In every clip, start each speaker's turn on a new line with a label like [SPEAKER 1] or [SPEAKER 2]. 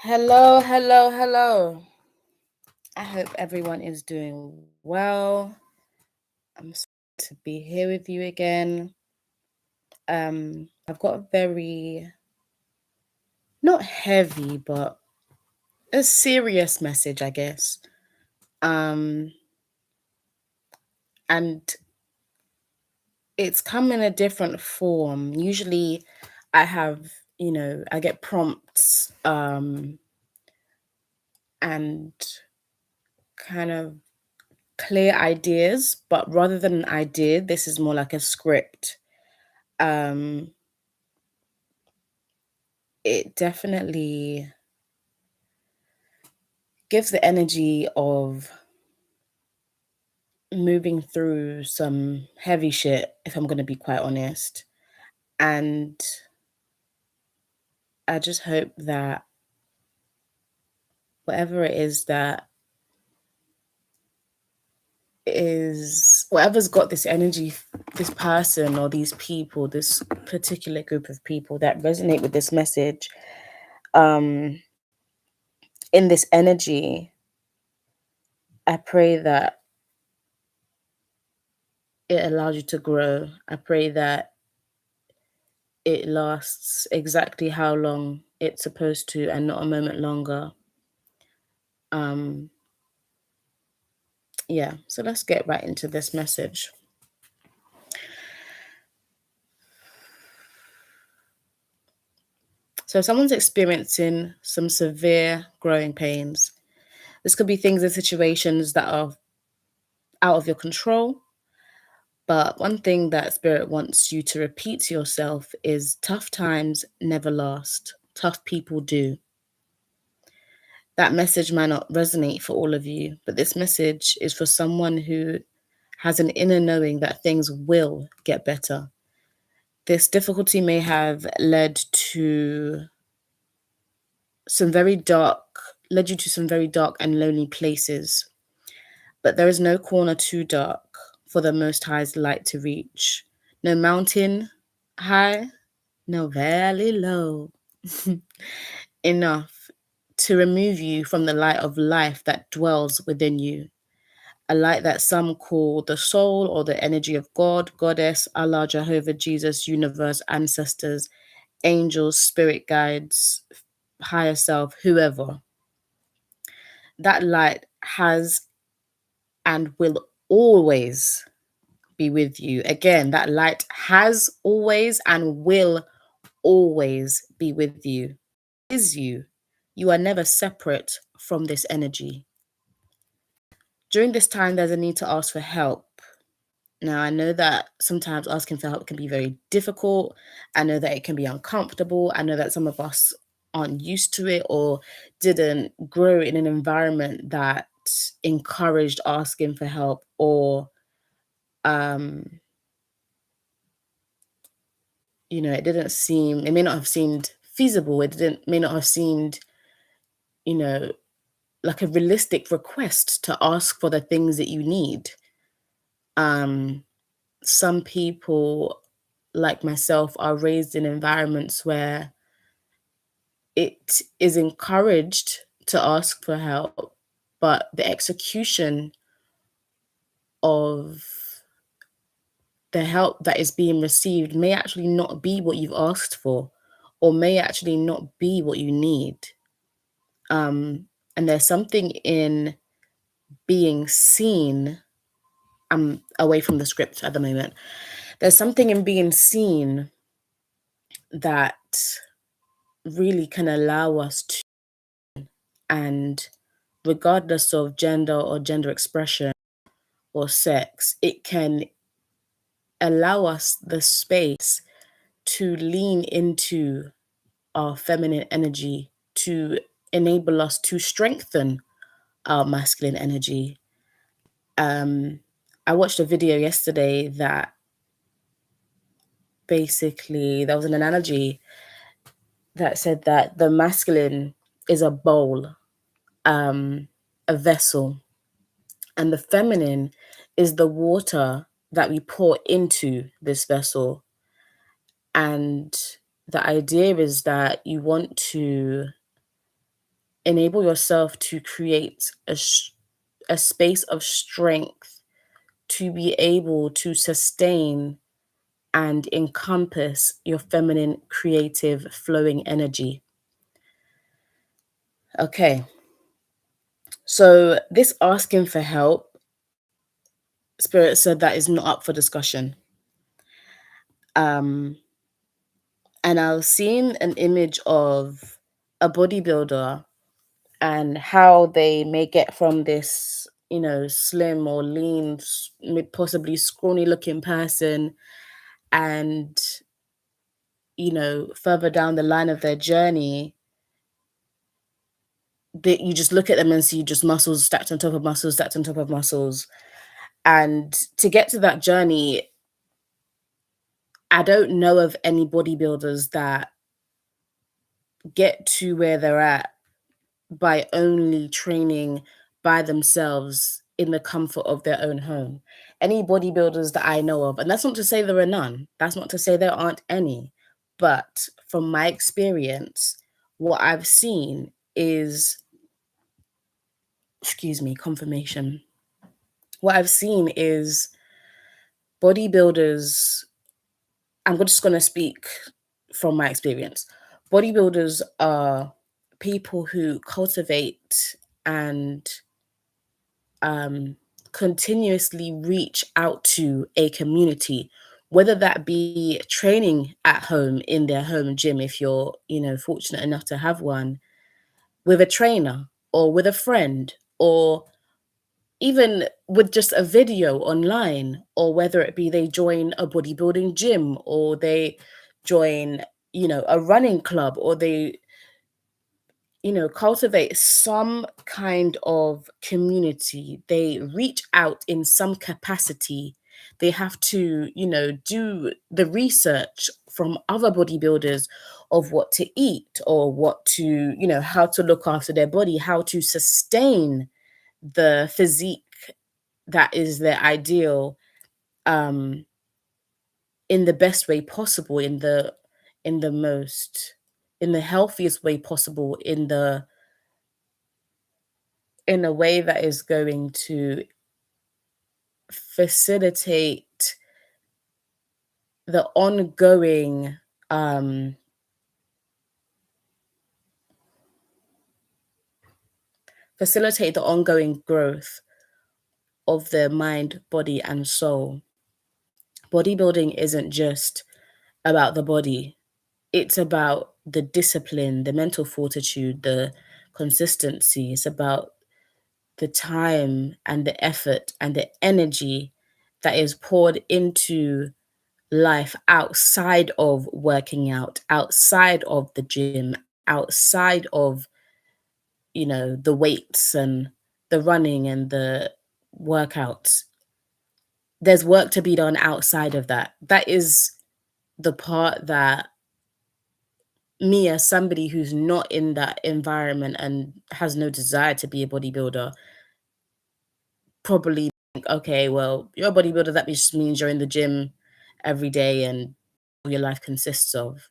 [SPEAKER 1] Hello, hello, hello. I hope everyone is doing well. I'm so glad to be here with you again. I've got a very, not heavy, but a serious message, I guess. Um, and it's come in a different form. Usually I have, I get prompts, and kind of clear ideas, but rather than an idea, this is more like a script. Um, it definitely gives the energy of moving through some heavy shit, if I'm going to be quite honest. And I just hope that whatever it is that is, whatever's got this energy, this person or these people, this particular group of people that resonate with this message, um, in this energy, I pray that it allows you to grow. I pray that it lasts exactly how long it's supposed to and not a moment longer. Um, yeah, so let's get right into this message. So, if someone's experiencing some severe growing pains, this could be things and situations that are out of your control. But one thing that Spirit wants you to repeat to yourself is tough times never last, tough people do. That message might not resonate for all of you, but this message is for someone who has an inner knowing that things will get better. This difficulty may have led you to some very dark and lonely places, but there is no corner too dark for the Most High's light to reach. No mountain high, no valley low. Enough to remove you from the light of life that dwells within you. A light that some call the soul or the energy of God, Goddess, Allah, Jehovah, Jesus, universe, ancestors, angels, spirit guides, higher self, whoever. That light has and will always be with you. Again, that light has always and will always be with you. Is you. You are never separate from this energy. During this time, there's a need to ask for help. Now, I know that sometimes asking for help can be very difficult. I know that it can be uncomfortable. I know that some of us aren't used to it or didn't grow in an environment that encouraged asking for help, or um it may not have seemed feasible. May not have seemed, you know, like a realistic request to ask for the things that you need. Some people, like myself, are raised in environments where it is encouraged to ask for help, but the execution of the help that is being received may actually not be what you've asked for, or may actually not be what you need. And there's something in being seen. I'm away from the script at the moment. There's something in being seen that really can allow us to, and regardless of gender or gender expression or sex, it can allow us the space to lean into our feminine energy, to enable us to strengthen our masculine energy. I watched a video yesterday that basically, there was an analogy that said that the masculine is a bowl, a vessel, and the feminine is the water that we pour into this vessel. And the idea is that you want to enable yourself to create a space of strength to be able to sustain and encompass your feminine, creative, flowing energy. Okay, so this asking for help, Spirit said that is not up for discussion. Um, and I was seeing an image of a bodybuilder and how they may get from this, slim or lean, possibly scrawny looking person, and, further down the line of their journey, that you just look at them and see just muscles stacked on top of muscles, stacked on top of muscles. And to get to that journey, I don't know of any bodybuilders that get to where they're at by only training by themselves in the comfort of their own home. Any bodybuilders that I know of, and that's not to say there are none, that's not to say there aren't any, but from my experience, what I've seen is, excuse me, confirmation. What I've seen is bodybuilders, I'm just going to speak from my experience. Bodybuilders are people who cultivate and continuously reach out to a community, whether that be training at home in their home gym, if you're, fortunate enough to have one, with a trainer or with a friend, or even with just a video online, or whether it be they join a bodybuilding gym, or they join, a running club, or they, cultivate some kind of community. They reach out in some capacity. They have to, do the research from other bodybuilders of what to eat, or what to, how to look after their body, how to sustain the physique that is their ideal, um in the best way possible, in the most in the healthiest way possible, in a way that is going to facilitate the ongoing growth of their mind, body, and soul. Bodybuilding isn't just about the body, it's about the discipline, the mental fortitude, the consistency. It's about the time and the effort and the energy that is poured into life outside of working out, outside of the gym, outside of, the weights and the running and the workouts. There's work to be done outside of that. That is the part that me, as somebody who's not in that environment and has no desire to be a bodybuilder, probably think, okay, well, you're a bodybuilder, that just means you're in the gym every day and all your life consists of.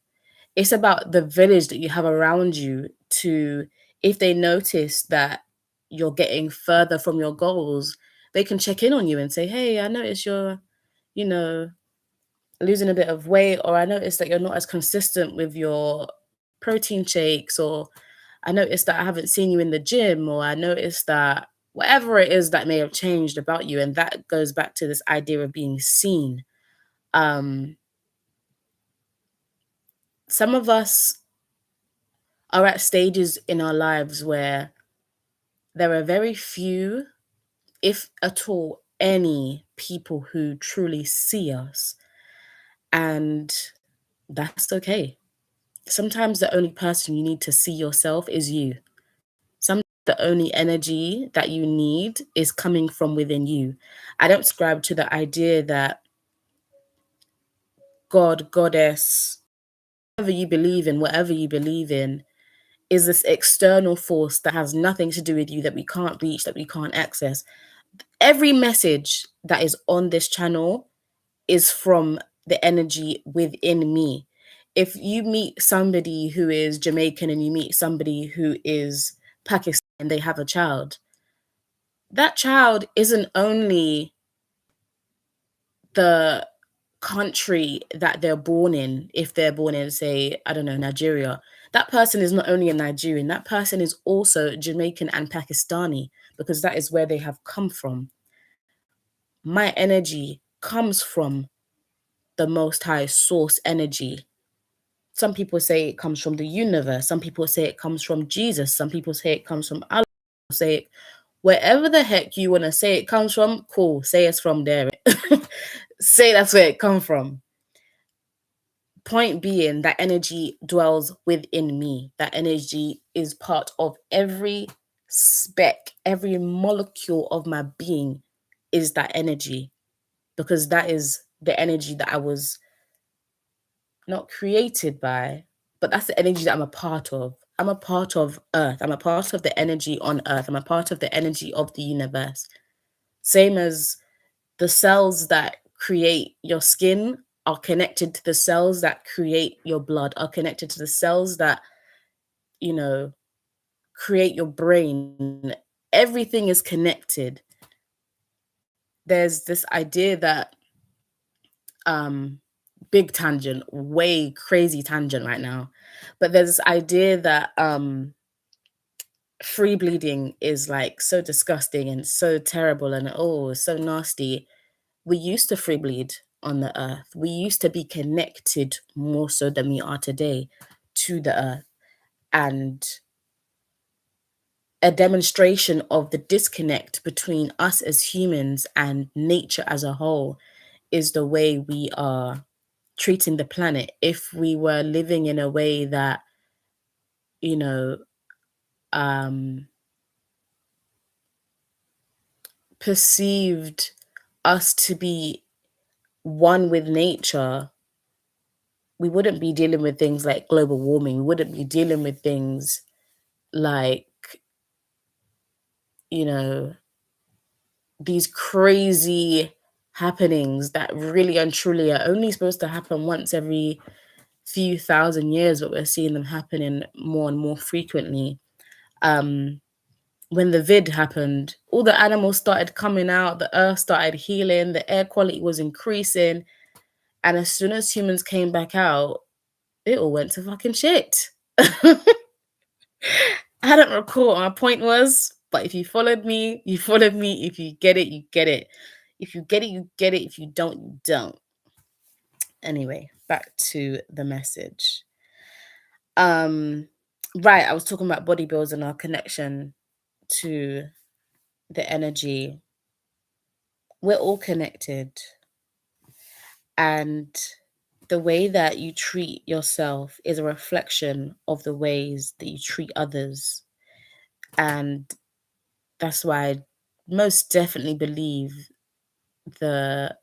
[SPEAKER 1] It's about the village that you have around you to, if they notice that you're getting further from your goals, they can check in on you and say, hey, I notice you're, you know, losing a bit of weight, or I noticed that you're not as consistent with your protein shakes, or I noticed that I haven't seen you in the gym, or I noticed that whatever it is that may have changed about you. And that goes back to this idea of being seen. Um, some of us are at stages in our lives where there are very few, if at all, any people who truly see us. And that's okay. Sometimes the only person you need to see yourself is you. Sometimes the only energy that you need is coming from within you. I don't subscribe to the idea that God, goddess, whatever you believe in, is this external force that has nothing to do with you, that we can't reach, that we can't access. Every message that is on this channel is from the energy within me. If you meet somebody who is Jamaican and you meet somebody who is Pakistan and they have a child, that child isn't only the country that they're born in. If they're born in, say, I don't know, Nigeria, that person is not only a Nigerian, that person is also Jamaican and Pakistani, because that is where they have come from. My energy comes from the Most High source energy. Some people say it comes from the universe. Some people say it comes from Jesus. Some people say it comes from Allah. Say it wherever the heck you want to say it comes from. Cool, say it's from there. Say that's where it comes from. Point being, that energy dwells within me. That energy is part of every speck, every molecule of my being is that energy, because that is the energy that I was not created by, but that's the energy that I'm a part of. I'm a part of Earth. I'm a part of the energy on Earth. I'm a part of the energy of the universe. Same as the cells that create your skin are connected to the cells that create your blood, are connected to the cells that, you know, create your brain. Everything is connected. There's this idea that, big tangent, way crazy tangent right now, but there's this idea that free bleeding is like so disgusting and so terrible and oh, so nasty. We used to free bleed on the earth. We used to be connected more so than we are today to the earth. And a demonstration of the disconnect between us as humans and nature as a whole is the way we are treating the planet. If we were living in a way that, you know, perceived us to be one with nature, we wouldn't be dealing with things like global warming. We wouldn't be dealing with things like, you know, these crazy happenings that really and truly are only supposed to happen once every few thousand years, but we're seeing them happening more and more frequently. When the vid happened, all the animals started coming out, the earth started healing, the air quality was increasing. And as soon as humans came back out, it all went to fucking shit. I don't recall what my point was, but if you followed me, you followed me. If you get it, you get it. If you get it, you get it. If you don't, you don't. Anyway, back to the message. Right, I was talking about body builds and our connection to the energy. We're all connected. And the way that you treat yourself is a reflection of the ways that you treat others. And that's why I most definitely believe the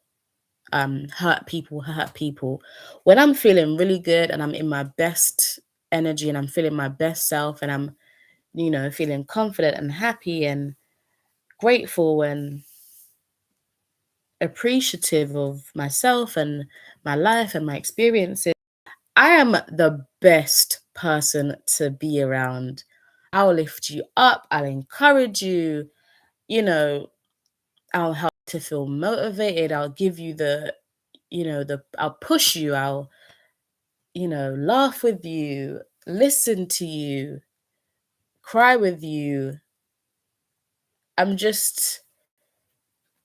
[SPEAKER 1] hurt people hurt people. When I'm feeling really good and I'm in my best energy and I'm feeling my best self and I'm, you know, feeling confident and happy and grateful and appreciative of myself and my life and my experiences, I am the best person to be around. I'll lift you up, I'll encourage you, you know, I'll help to feel motivated, I'll give you the, you know, I'll push you, I'll, you know, laugh with you, listen to you, cry with you. I'm just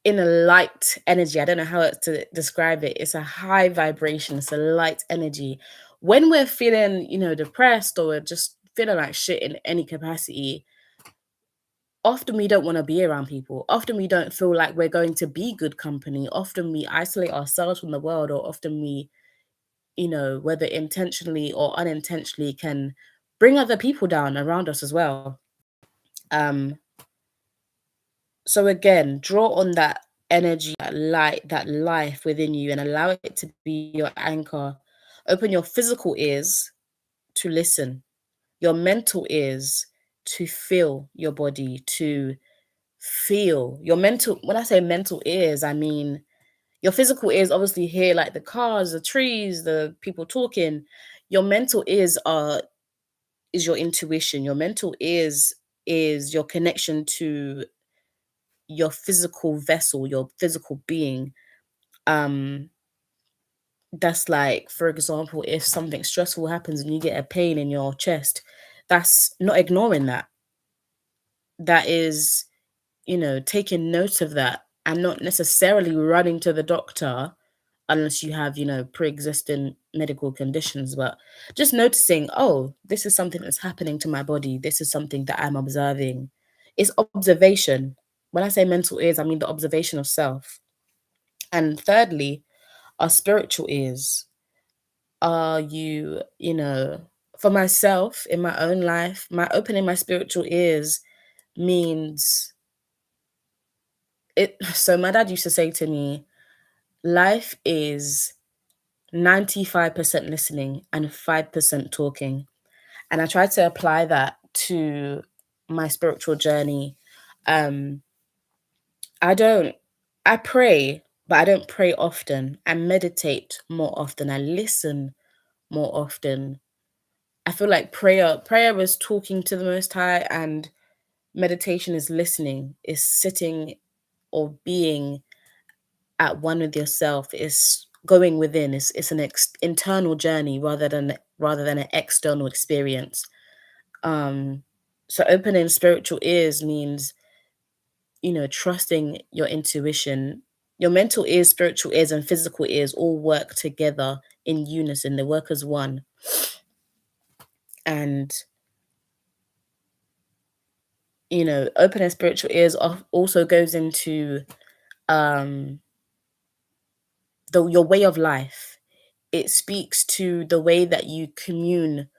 [SPEAKER 1] in a light energy. I don't know how to describe it. It's a high vibration, it's a light energy. When we're feeling, you know, depressed or we're just feeling like shit in any capacity, often we don't want to be around people. Often we don't feel like we're going to be good company. Often we isolate ourselves from the world, or often we, you know, whether intentionally or unintentionally, can bring other people down around us as well. So again, draw on that energy, that light, that life within you, and allow it to be your anchor. Open your physical ears to listen, your mental ears to feel your body, to feel your mental. When I say mental ears, I mean your physical ears obviously hear like the cars, the trees, the people talking. Your mental ears is your intuition. Your mental ears is your connection to your physical vessel, your physical being. Um, that's like, for example, if something stressful happens and you get a pain in your chest, that's not ignoring that. That is, taking note of that and not necessarily running to the doctor unless you have, pre-existing medical conditions, but just noticing, oh, this is something that's happening to my body. This is something that I'm observing. It's observation. When I say mental ears, I mean the observation of self. And thirdly, our spiritual ears. Are you, for myself in my own life, my opening my spiritual ears means it. So my dad used to say to me, life is 95% listening and 5% talking. And I try to apply that to my spiritual journey. Um, I don't, I pray, but I don't pray often. I meditate more often. I listen more often. I feel like prayer is talking to the Most High, and meditation is listening, is sitting or being at one with yourself, is going within. It's an internal journey rather than an external experience. Um, so opening spiritual ears means, trusting your intuition. Your mental ears, spiritual ears, and physical ears all work together in unison. They work as one. And opening spiritual ears also goes into um your way of life. It speaks to the way that you commune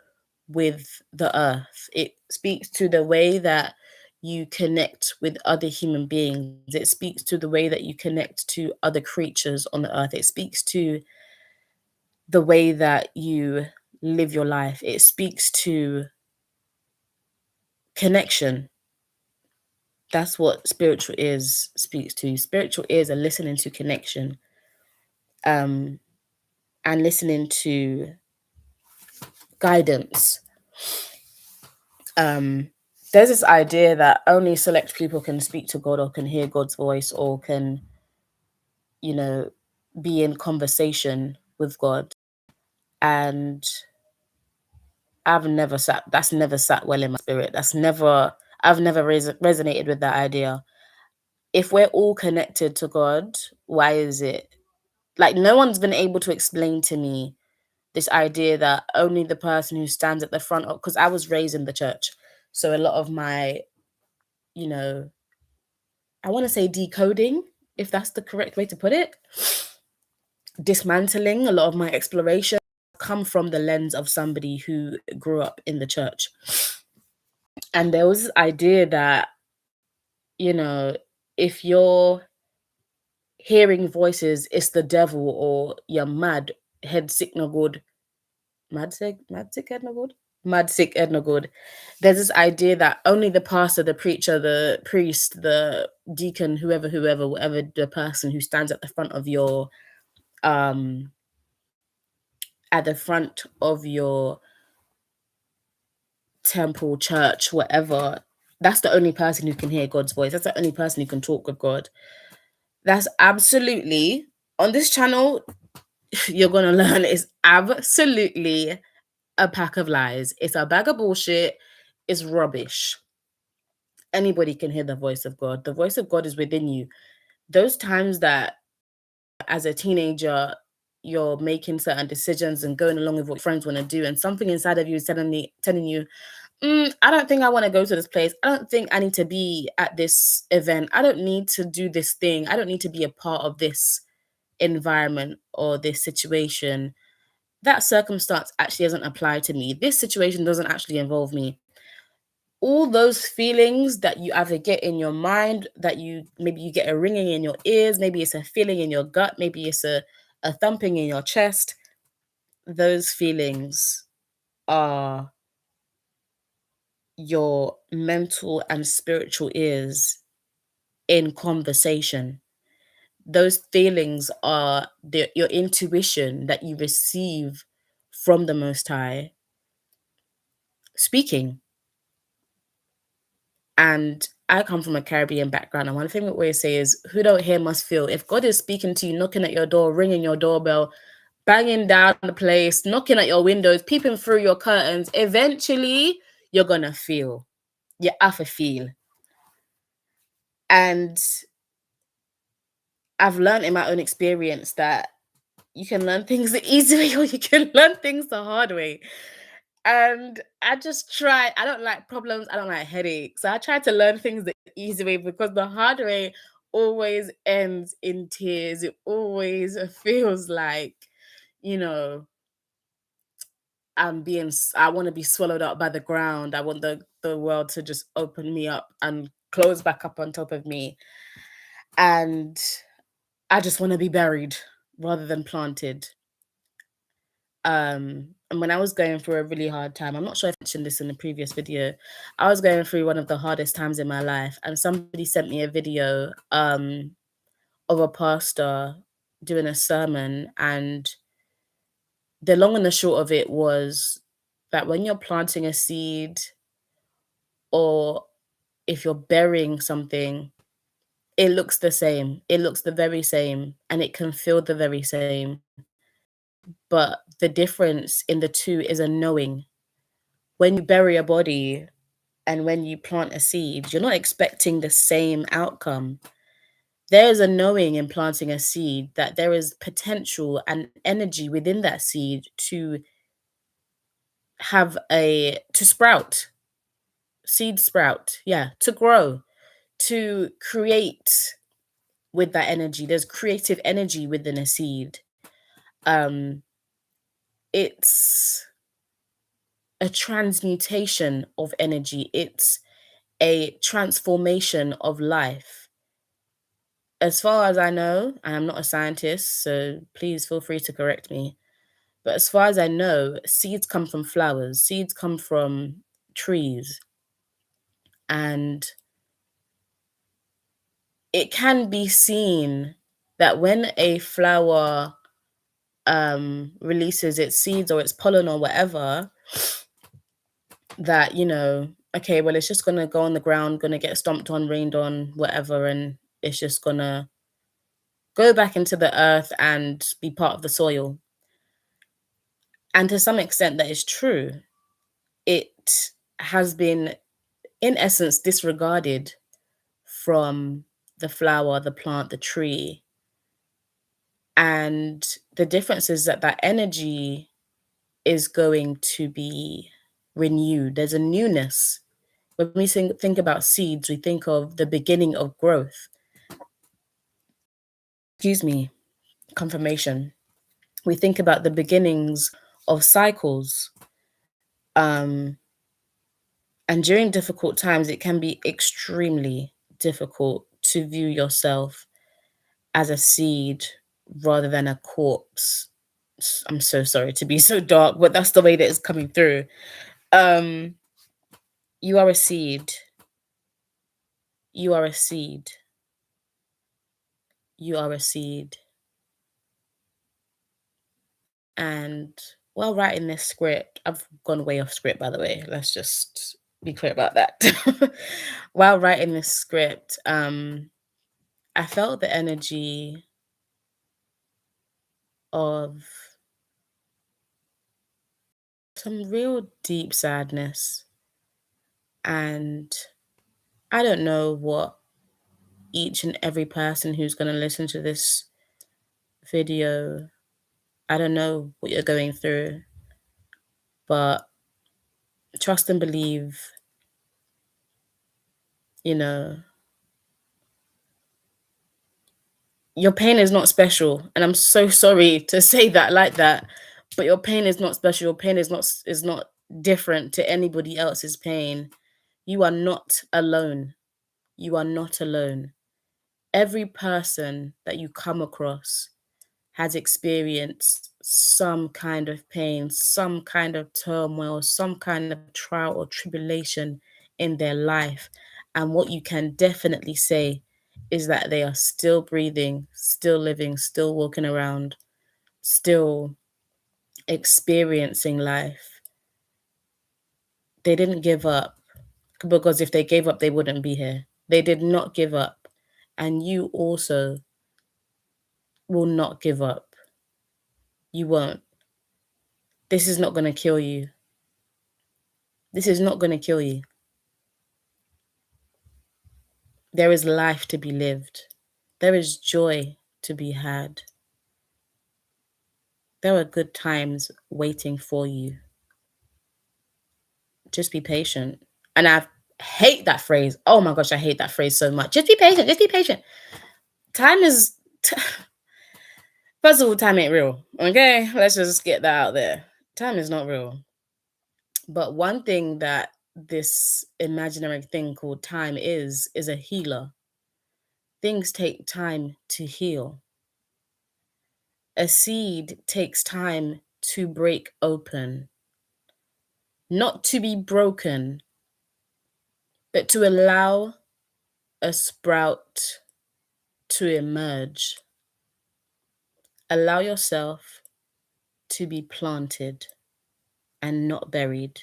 [SPEAKER 1] with the earth. It speaks to the way that you connect with other human beings. It speaks to the way that you connect to other creatures on the earth. It speaks to the way that you live your life. It speaks to connection. That's what spiritual ears speaks to. Spiritual ears are listening to connection, um, and listening to guidance. Um, there's this idea that only select people can speak to God or can hear God's voice or can, you know, be in conversation with God. And that's never sat well in my spirit. I've never resonated with that idea. If we're all connected to God, why is it like no one's been able to explain to me this idea that only the person who stands at the front of, because I was raised in the church. So a lot of my, you know, I want to say decoding, if that's the correct way to put it, dismantling a lot of my exploration come from the lens of somebody who grew up in the church. And there was this idea that, you know, if you're hearing voices, it's the devil or you're mad, head sick no good. Mad sick head no good? Mad sick head no good. There's this idea that only the pastor, the preacher, the priest, the deacon, whatever the person who stands um at the front of your temple, church, whatever, that's the only person who can hear God's voice. That's the only person who can talk with God. That's absolutely on this channel. You're gonna learn is absolutely a pack of lies. It's a bag of bullshit. It's rubbish. Anybody can hear the voice of God. The voice of God is within you. Those times that as a teenager you're making certain decisions and going along with what your friends want to do, and something inside of you is telling you, I don't think I want to go to this place. I don't think I need to be at this event. I don't need to do this thing. I don't need to be a part of this environment or this situation. That circumstance actually doesn't apply to me. This situation doesn't actually involve me. All those feelings that you either get in your mind, that maybe you get a ringing in your ears, maybe it's a feeling in your gut, maybe it's a thumping in your chest. Those feelings are your mental and spiritual ears in conversation. Those feelings are your intuition that you receive from the Most High speaking. And I come from a Caribbean background, and one thing we always say is, who don't hear must feel. If God is speaking to you, knocking at your door, ringing your doorbell, banging down the place, knocking at your windows, peeping through your curtains, eventually you're gonna feel. You have to feel. And I've learned in my own experience that you can learn things the easy way or you can learn things the hard way. And I just try. I don't like problems. I don't like headaches. So I try to learn things the easy way, because the hard way always ends in tears. It always feels like, you know, I want to be swallowed up by the ground. I want the world to just open me up and close back up on top of me. And I just want to be buried rather than planted. And when I was going through a really hard time, I'm not sure if I mentioned this in the previous video, I was going through one of the hardest times in my life, and somebody sent me a video of a pastor doing a sermon, and the long and the short of it was that when you're planting a seed, or if you're burying something, it looks the same. It looks the very same, and it can feel the very same. But the difference in the two is a knowing. When you bury a body and when you plant a seed, you're not expecting the same outcome. There is a knowing in planting a seed that there is potential and energy within that seed to to sprout, seed sprout, yeah, to grow, to create with that energy. There's creative energy within a seed. Um, it's a transmutation of energy. It's a transformation of life. As far as I know, and I'm not a scientist, so please feel free to correct me, but as far as I know, seeds come from flowers, seeds come from trees, and it can be seen that when a flower releases its seeds or its pollen or whatever, that, okay, well, it's just gonna go on the ground, gonna get stomped on, rained on, whatever, and it's just gonna go back into the earth and be part of the soil. And to some extent, that is true. It has been, in essence, disregarded from the flower, the plant, the tree. And the difference is that that energy is going to be renewed. There's a newness. When we think about seeds, we think of the beginning of growth. Excuse me, confirmation. We think about the beginnings of cycles. And during difficult times, it can be extremely difficult to view yourself as a seed rather than a corpse. I'm so sorry to be so dark, but that's the way that it's coming through. Um, you are a seed. You are a seed. You are a seed. And while writing this script, I've gone way off script, by the way. Let's just be clear about that. While writing this script, I felt the energy of some real deep sadness. And I don't know what each and every person who's going to listen to this video, I don't know what you're going through, but trust and believe, you know, your pain is not special. And I'm so sorry to say that like that, but your pain is not special. Your pain is not different to anybody else's pain. You are not alone. You are not alone. Every person that you come across has experienced some kind of pain, some kind of turmoil, some kind of trial or tribulation in their life. And what you can definitely say is that they are still breathing, still living, still walking around, still experiencing life. They didn't give up, because if they gave up, they wouldn't be here. They did not give up. And you also will not give up. You won't. This is not going to kill you. This is not going to kill you. There is life to be lived. There is joy to be had. There are good times waiting for you. Just be patient. And I hate that phrase. Oh my gosh, I hate that phrase so much. Just be patient. Just be patient. Time is... First of all, time ain't real. Okay? Let's just get that out there. Time is not real. But one thing that this imaginary thing called time is a healer. Things take time to heal. A seed takes time to break open. Not to be broken, but to allow a sprout to emerge. Allow yourself to be planted and not buried.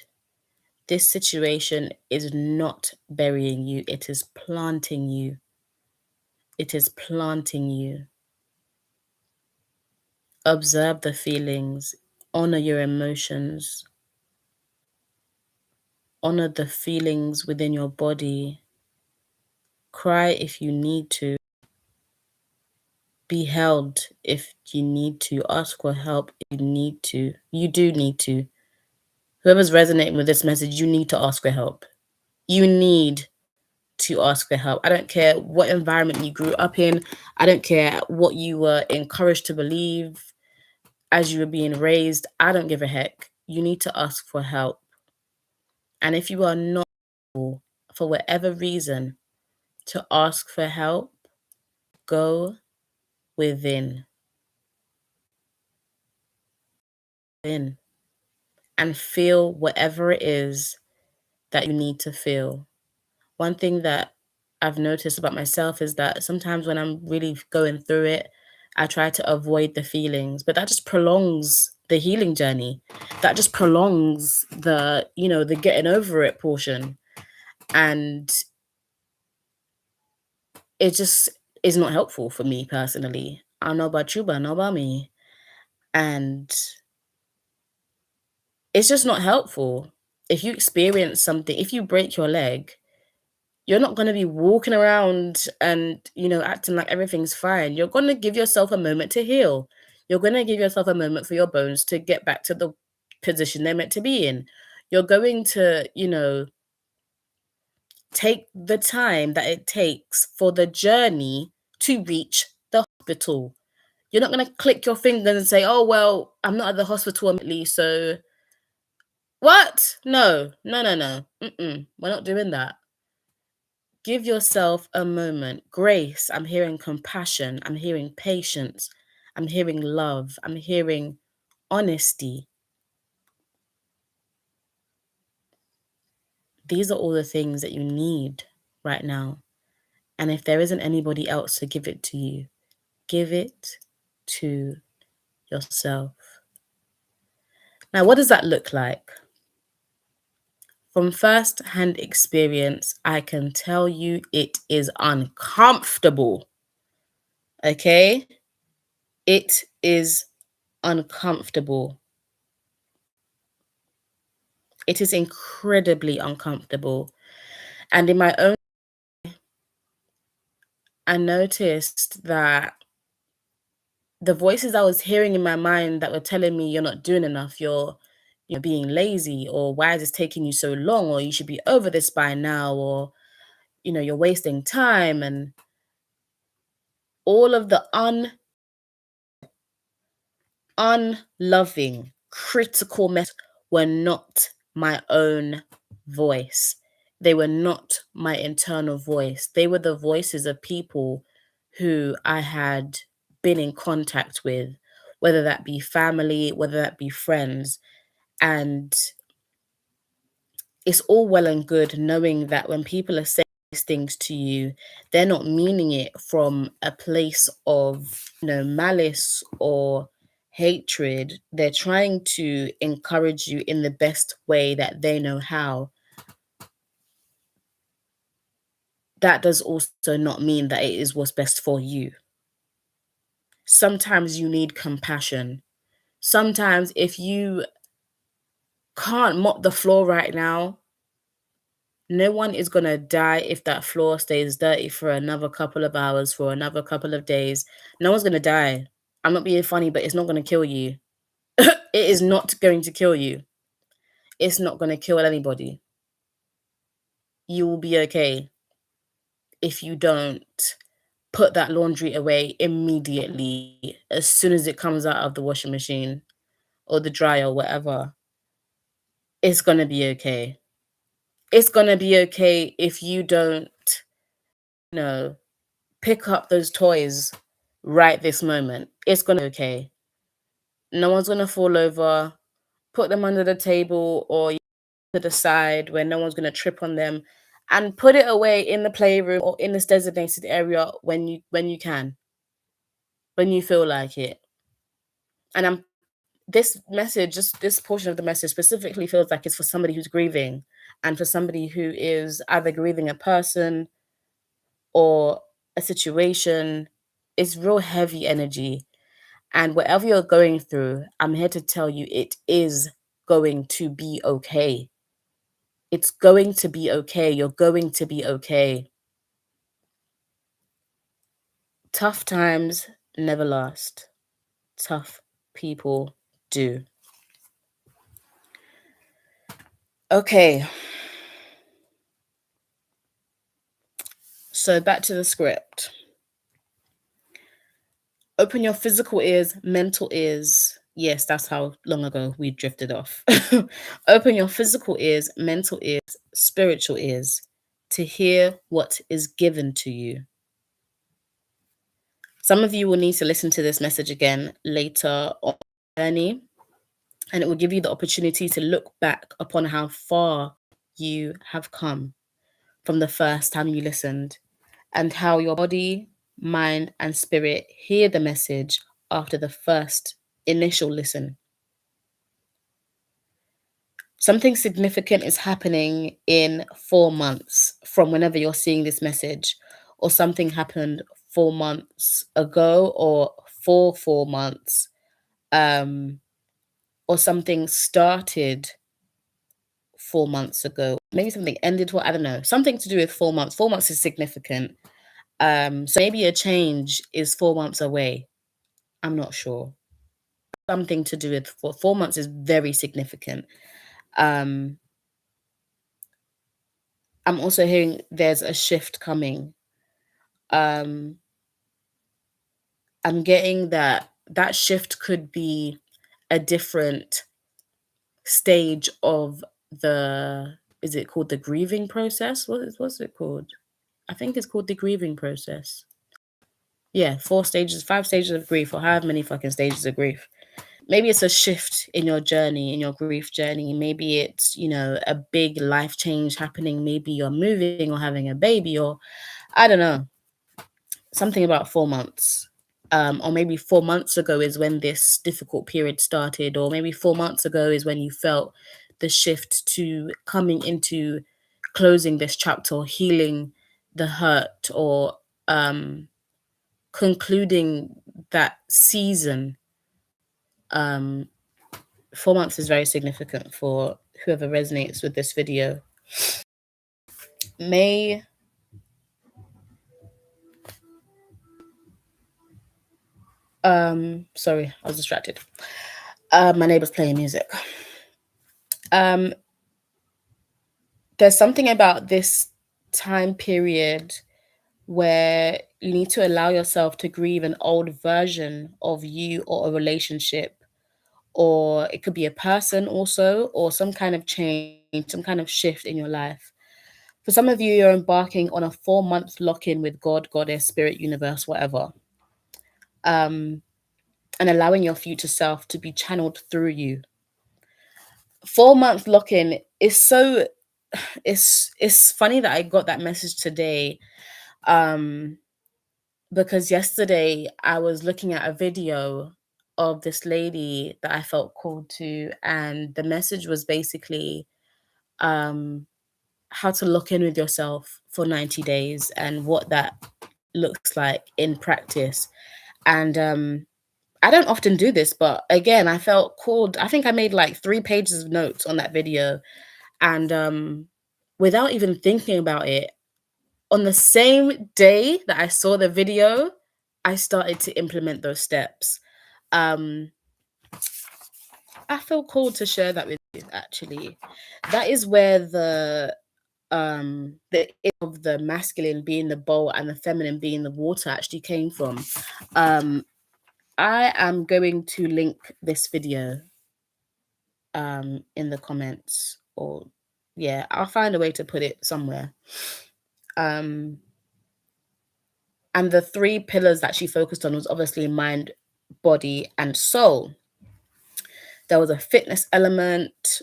[SPEAKER 1] This situation is not burying you. It is planting you. It is planting you. Observe the feelings. Honor your emotions. Honor the feelings within your body. Cry if you need to. Be held if you need to. Ask for help if you need to. You do need to. Whoever's resonating with this message, you need to ask for help. You need to ask for help. I don't care what environment you grew up in. I don't care what you were encouraged to believe as you were being raised. I don't give a heck. You need to ask for help. And if you are not able, for whatever reason, to ask for help, go within. And feel whatever it is that you need to feel. One thing that I've noticed about myself is that sometimes when I'm really going through it, I try to avoid the feelings, but that just prolongs the healing journey. That just prolongs the getting over it portion. And it just is not helpful for me personally. I don't know about you, but I know about me. And it's just not helpful. If you experience something, if you break your leg, you're not going to be walking around and, acting like everything's fine. You're going to give yourself a moment to heal. You're going to give yourself a moment for your bones to get back to the position they're meant to be in. You're going to, take the time that it takes for the journey to reach the hospital. You're not going to click your fingers and say, oh, well, I'm not at the hospital immediately, so what? No. We're not doing that. Give yourself a moment. Grace, I'm hearing compassion. I'm hearing patience. I'm hearing love. I'm hearing honesty. These are all the things that you need right now. And if there isn't anybody else to give it to you, give it to yourself. Now, what does that look like? From first-hand experience, I can tell you it is uncomfortable. Okay? It is uncomfortable. It is incredibly uncomfortable. And in my own, I noticed that the voices I was hearing in my mind that were telling me you're not doing enough, you're being lazy, or why is this taking you so long, or you should be over this by now, or you're wasting time, and all of the unloving, critical messages were not my own voice. They were not my internal voice. They were the voices of people who I had been in contact with, whether that be family, whether that be friends. And it's all well and good knowing that when people are saying these things to you, they're not meaning it from a place of malice or hatred. They're trying to encourage you in the best way that they know how. that does also not mean that it is what's best for you. Sometimes you need compassion. Sometimes if you can't mop the floor right now, no one is going to die if that floor stays dirty for another couple of hours, for another couple of days. No one's going to die. I'm not being funny, but it's not going to kill you. It is not going to kill you. It's not going to kill anybody. You will be okay if you don't put that laundry away immediately as soon as it comes out of the washing machine or the dryer or whatever. It's going to be okay. It's going to be okay if you don't, you know, pick up those toys right this moment. It's going to be okay. No one's going to fall over, put them under the table or to the side where no one's going to trip on them, and put it away in the playroom or in this designated area when you can, when you feel like it. And this message, just this portion of the message specifically feels like it's for somebody who's grieving and for somebody who is either grieving a person or a situation. It's real heavy energy. And whatever you're going through, I'm here to tell you it is going to be okay. It's going to be okay. You're going to be okay. Tough times never last. Tough people do. Okay. So back to the script. Open your physical ears, mental ears. Yes, that's how long ago we drifted off. Open your physical ears, mental ears, spiritual ears to hear what is given to you. Some of you will need to listen to this message again later on the journey, and it will give you the opportunity to look back upon how far you have come from the first time you listened and how your body, mind, and spirit hear the message after the first initial listen. Something significant is happening in 4 months from whenever you're seeing this message, or something happened 4 months ago, or for 4 months, or something started 4 months ago. Maybe something ended, I don't know, something to do with 4 months. 4 months is significant. So maybe a change is 4 months away. I'm not sure. Something to do with 4 months is very significant. I'm also hearing there's a shift coming. I'm getting that shift could be a different stage of is it called the grieving process? What's it called? I think it's called the grieving process. Yeah, 4 stages, 5 stages of grief, or however many fucking stages of grief. Maybe it's a shift in your journey, in your grief journey. Maybe it's, a big life change happening. Maybe you're moving or having a baby, or I don't know, something about 4 months. Or maybe 4 months ago is when this difficult period started, or maybe 4 months ago is when you felt the shift to coming into closing this chapter, or healing the hurt, or concluding that season. 4 months is very significant for whoever resonates with this video. Sorry, I was distracted. My neighbor's playing music. There's something about this time period where you need to allow yourself to grieve an old version of you, or a relationship, or it could be a person also, or some kind of change, some kind of shift in your life. For some of you, you're embarking on a 4-month lock-in with God, Goddess, Spirit, Universe, whatever. And allowing your future self to be channeled through you. 4-month lock-in is so, it's funny that I got that message today. Because yesterday I was looking at a video of this lady that I felt called to, and the message was basically, how to lock in with yourself for 90 days and what that looks like in practice. And I don't often do this, but again, I felt called. I think I made like 3 pages of notes on that video. And without even thinking about it, on the same day that I saw the video, I started to implement those steps. Um, I feel called to share that with you, actually. That is where the of the masculine being the bowl and the feminine being the water actually came from. I am going to link this video in the comments, or yeah, I'll find a way to put it somewhere. And the 3 pillars that she focused on was obviously mind, body, and soul. There was a fitness element,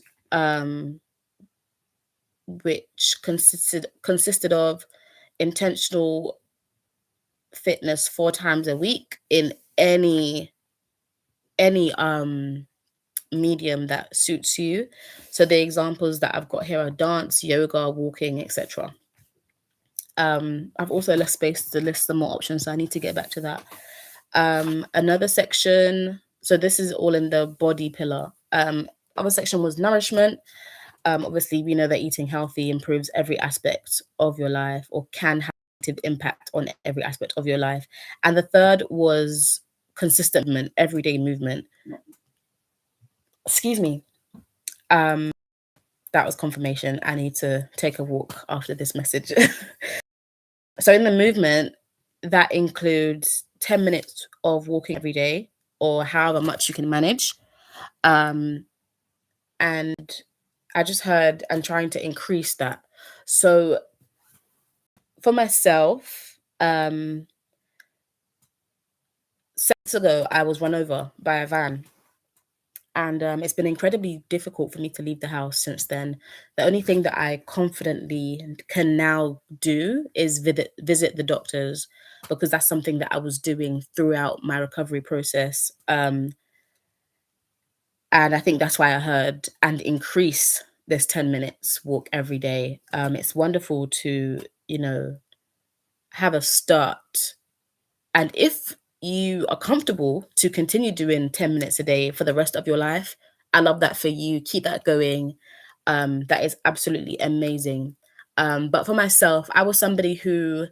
[SPEAKER 1] which consisted of intentional fitness 4 times a week in any medium that suits you. So the examples that I've got here are dance, yoga, walking, etc. I've also left space to list some more options, so I need to get back to that. Another section, so this is all in the body pillar. Other section was nourishment. Obviously, we know that eating healthy improves every aspect of your life, or can have a positive impact on every aspect of your life. And the third was consistent movement, everyday movement. Excuse me. That was confirmation. I need to take a walk after this message. So in the movement, that includes 10 minutes of walking every day, or however much you can manage. And I just heard I'm trying to increase that. So for myself, 6 months ago, I was run over by a van. And it's been incredibly difficult for me to leave the house since then. The only thing that I confidently can now do is visit the doctors, because that's something that I was doing throughout my recovery process. And I think that's why I heard and increase this 10 minutes walk every day. It's wonderful to, have a start. And if you are comfortable to continue doing 10 minutes a day for the rest of your life, I love that for you. Keep that going. That is absolutely amazing. But for myself, I was somebody who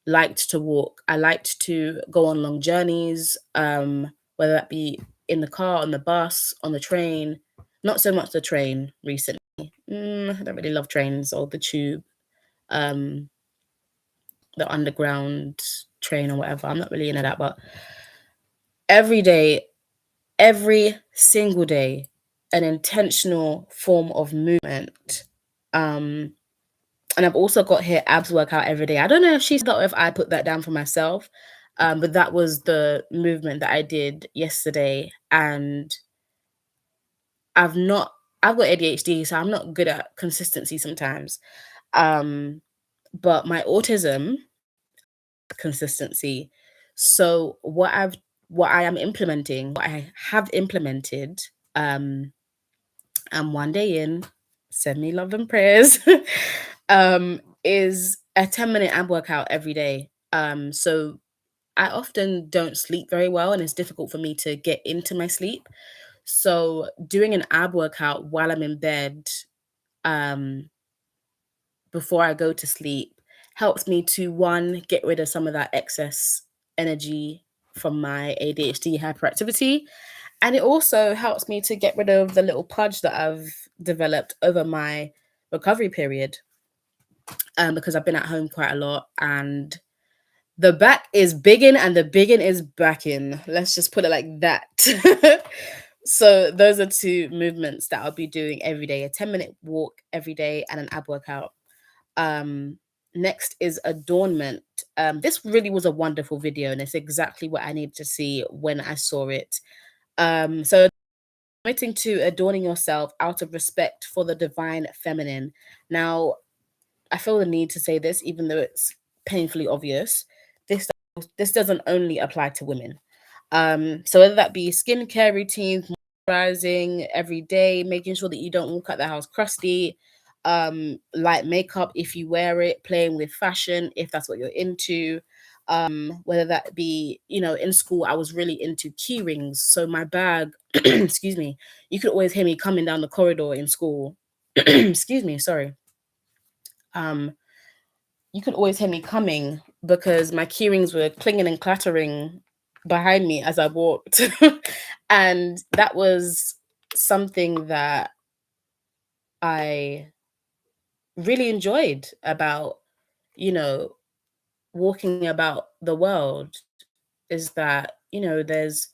[SPEAKER 1] liked to walk. I liked to go on long journeys, whether that be in the car, on the bus, on the train. Not so much the train recently. I don't really love trains or the tube, the underground train or whatever. I'm not really into that, but every day, every single day, an intentional form of movement. And I've also got here abs workout every day. I don't know if she said that or if I put that down for myself, but that was the movement that I did yesterday. And I've got ADHD, so I'm not good at consistency sometimes. But my autism consistency. So what I have implemented, and one day in, send me love and prayers, is a 10-minute ab workout every day. So I often don't sleep very well, and it's difficult for me to get into my sleep. So doing an ab workout while I'm in bed, before I go to sleep, helps me to, one, get rid of some of that excess energy from my ADHD hyperactivity. And it also helps me to get rid of the little pudge that I've developed over my recovery period, because I've been at home quite a lot, and the back is biggin and the biggin is backing. Let's just put it like that. So those are 2 movements that I'll be doing every day: a 10-minute walk every day and an ab workout. Next is adornment. This really was a wonderful video, and it's exactly what I needed to see when I saw it. So committing to adorning yourself out of respect for the divine feminine. Now, I feel the need to say this, even though it's painfully obvious. This doesn't only apply to women. So whether that be skincare routines, moisturizing every day, making sure that you don't walk out the house crusty, Light makeup if you wear it, playing with fashion if that's what you're into. Whether that be, in school, I was really into key rings. So my bag, excuse me, you could always hear me coming down the corridor in school. Excuse me, sorry. Um, you could always hear me coming because my key rings were clinging and clattering behind me as I walked. And that was something that I really enjoyed about, you know, walking about the world, is that, there's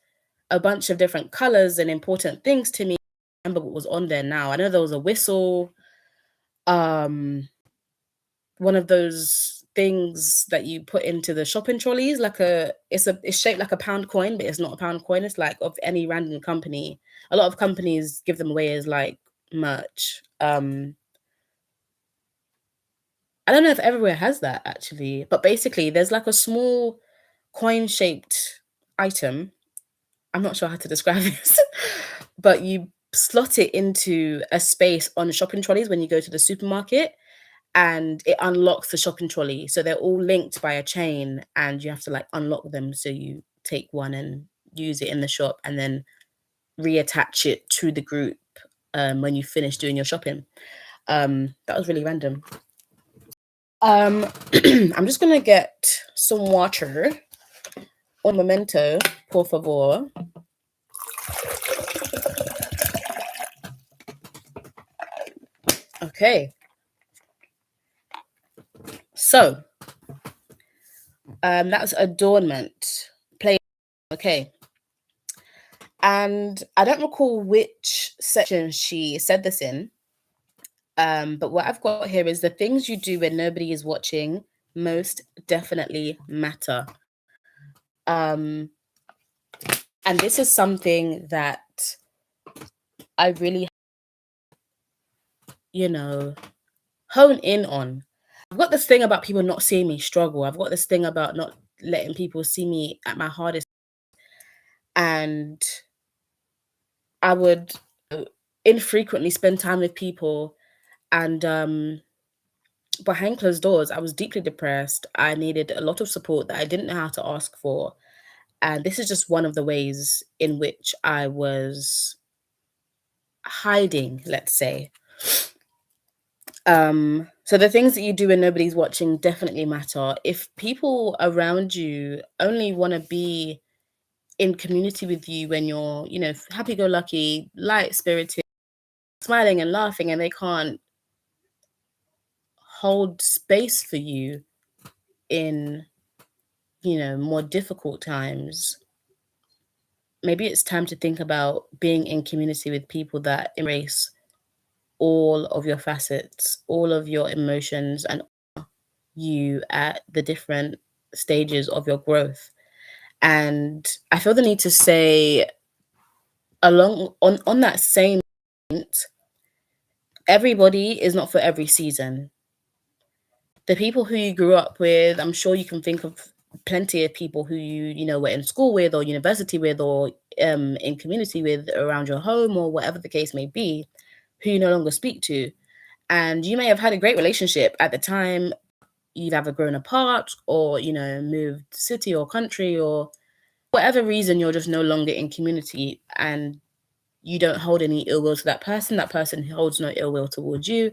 [SPEAKER 1] a bunch of different colors and important things to me. I remember what was on there now. I know there was a whistle, um, one of those things that you put into the shopping trolleys, it's shaped like a pound coin, but it's not a pound coin. It's like of any random company. A lot of companies give them away as like merch. I don't know if everywhere has that actually, but basically there's like a small coin shaped item. I'm not sure how to describe this, but you slot it into a space on shopping trolleys when you go to the supermarket, and it unlocks the shopping trolley. So they're all linked by a chain and you have to like unlock them. So you take one and use it in the shop and then reattach it to the group when you finish doing your shopping. That was really random. Um, I'm just gonna get some water. Un momento, por favor. Okay. So, that's adornment. Play. Okay. And I don't recall which section she said this in. But what I've got here is the things you do when nobody is watching most definitely matter. Um, and this is something that I really, you know, hone in on. I've got this thing about people not seeing me struggle. I've got this thing about not letting people see me at my hardest. And I would infrequently spend time with people, and behind closed doors, I was deeply depressed. I needed a lot of support that I didn't know how to ask for. And this is just one of the ways in which I was hiding, let's say. So the things that you do when nobody's watching definitely matter. If people around you only want to be in community with you when you're, happy go lucky, light spirited, smiling and laughing, and they can't hold space for you in, more difficult times, maybe it's time to think about being in community with people that embrace all of your facets, all of your emotions, and you at the different stages of your growth. And I feel the need to say, along on that same point, everybody is not for every season. The people who you grew up with, I'm sure you can think of plenty of people who were in school with or university with or in community with around your home or whatever the case may be, who you no longer speak to. And you may have had a great relationship at the time. You've either grown apart or, moved city or country, or whatever reason you're just no longer in community, and you don't hold any ill will to that person. That person holds no ill will towards you.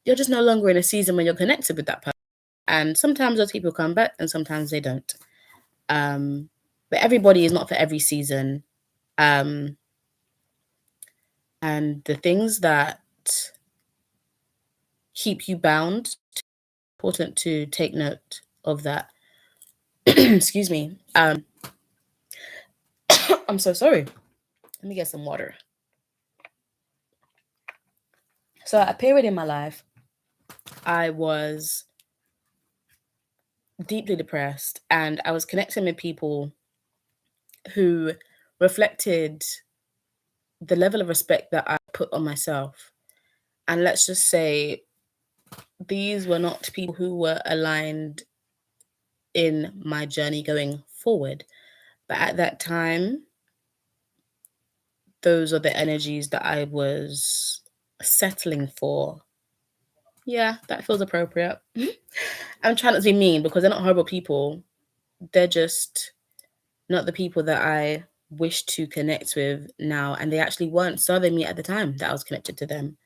[SPEAKER 1] You're just no longer in a season when you're connected with that person. And sometimes those people come back and sometimes they don't. But everybody is not for every season. And the things that keep you bound, important to take note of that. Excuse me. I'm so sorry. Let me get some water. So at a period in my life, I was deeply depressed and I was connecting with people who reflected the level of respect that I put on myself. And let's just say these were not people who were aligned in my journey going forward. But at that time, those are the energies that I was settling for. Yeah, that feels appropriate. I'm trying not to be mean because they're not horrible people. They're just not the people that I wish to connect with now, and they actually weren't serving me at the time that I was connected to them.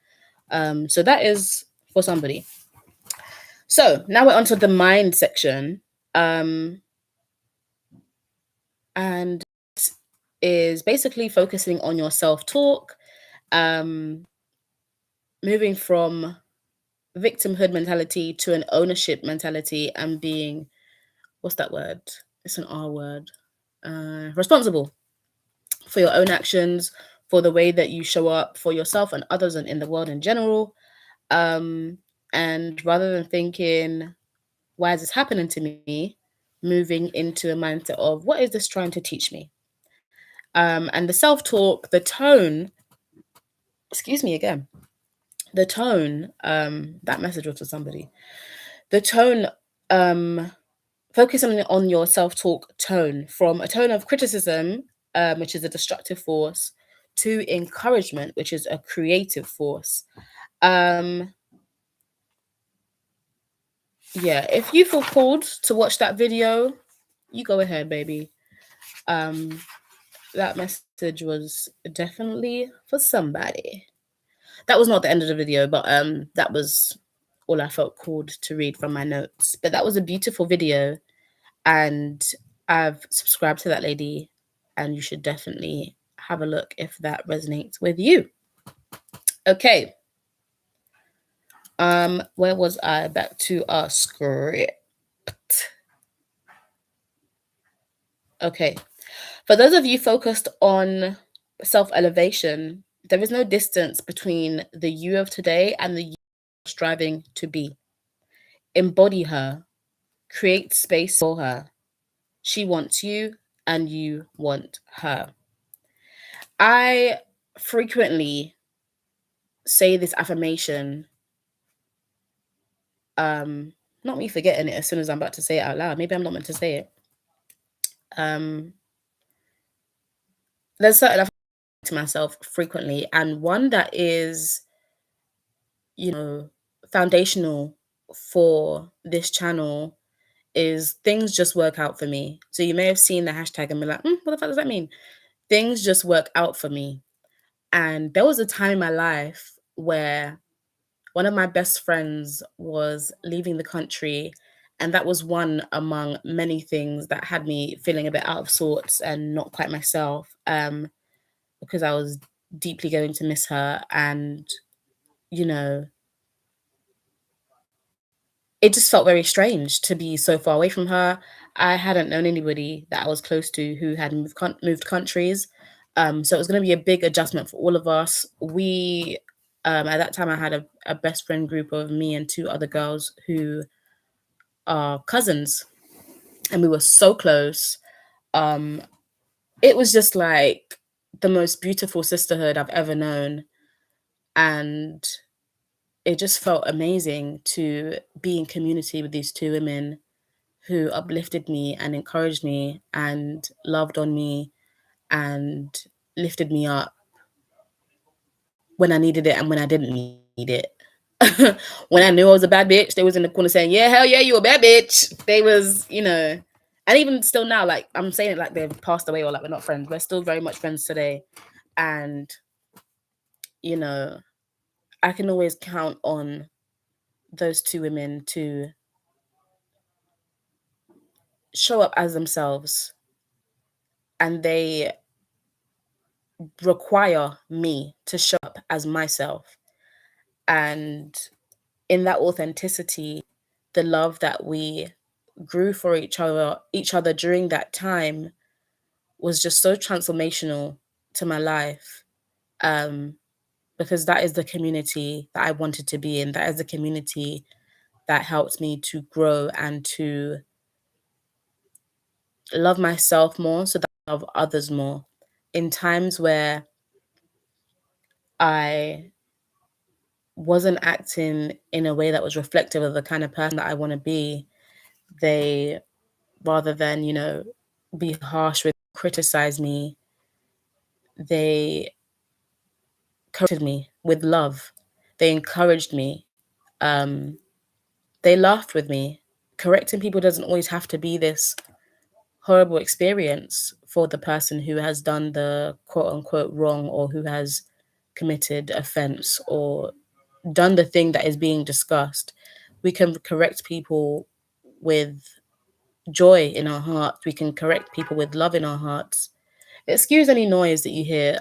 [SPEAKER 1] So that is for somebody. So now we're onto the mind section, and is basically focusing on your self talk, um, moving from victimhood mentality to an ownership mentality, and being, what's that word? It's an R word. Responsible for your own actions, for the way that you show up for yourself and others and in the world in general. Um, and rather than thinking, why is this happening to me? Moving into a mindset of, what is this trying to teach me? And the self talk, the tone, excuse me again, the tone, that message was for somebody. The tone, focus on your self talk tone, from a tone of criticism, which is a destructive force, to encouragement, which is a creative force. Um, yeah, if you feel called to watch that video, you go ahead, baby. Um, that message was definitely for somebody. That was not the end of the video, but that was all I felt called to read from my notes. But that was a beautiful video, and I've subscribed to that lady, and you should definitely have a look if that resonates with you. Okay. Where was I? Back to our script. Okay. For those of you focused on self elevation, there is no distance between the you of today and the you striving to be. Embody her, create space for her. She wants you, and you want her. I frequently say this affirmation, not me forgetting it as soon as I'm about to say it out loud. Maybe I'm not meant to say it. Um, there's certain to myself frequently, and one that is, foundational for this channel is, things just work out for me. So you may have seen the hashtag and be like, what the fuck does that mean? Things just work out for me. And there was a time in my life where one of my best friends was leaving the country, and that was one among many things that had me feeling a bit out of sorts and not quite myself, because I was deeply going to miss her. And, you know, it just felt very strange to be so far away from her. I hadn't known anybody that I was close to who had moved countries. So it was going to be a big adjustment for all of us. At that time, I had a best friend group of me and two other girls who are cousins, and we were so close. Um, it was just like the most beautiful sisterhood I've ever known. And it just felt amazing to be in community with these two women who uplifted me and encouraged me and loved on me and lifted me up when I needed it and when I didn't need it. When I knew I was a bad bitch, they was in the corner saying, yeah, hell yeah, you a bad bitch. They was, and even still now, like, I'm saying it like they've passed away or like we're not friends. We're still very much friends today. And, you know, I can always count on those two women to show up as themselves, and they require me to show up as myself. And in that authenticity, the love that we grew for each other during that time was just so transformational to my life. Because that is the community that I wanted to be in. That is the community that helped me to grow and to love myself more so that I love others more. In times where I wasn't acting in a way that was reflective of the kind of person that I want to be, they, rather than, be harsh with, criticize me, they corrected me with love. They encouraged me. they laughed with me. Correcting people doesn't always have to be this horrible experience for the person who has done the quote unquote wrong, or who has committed offense or done the thing that is being discussed. We can correct people with joy in our hearts. We can correct people with love in our hearts. Excuse any noise that you hear.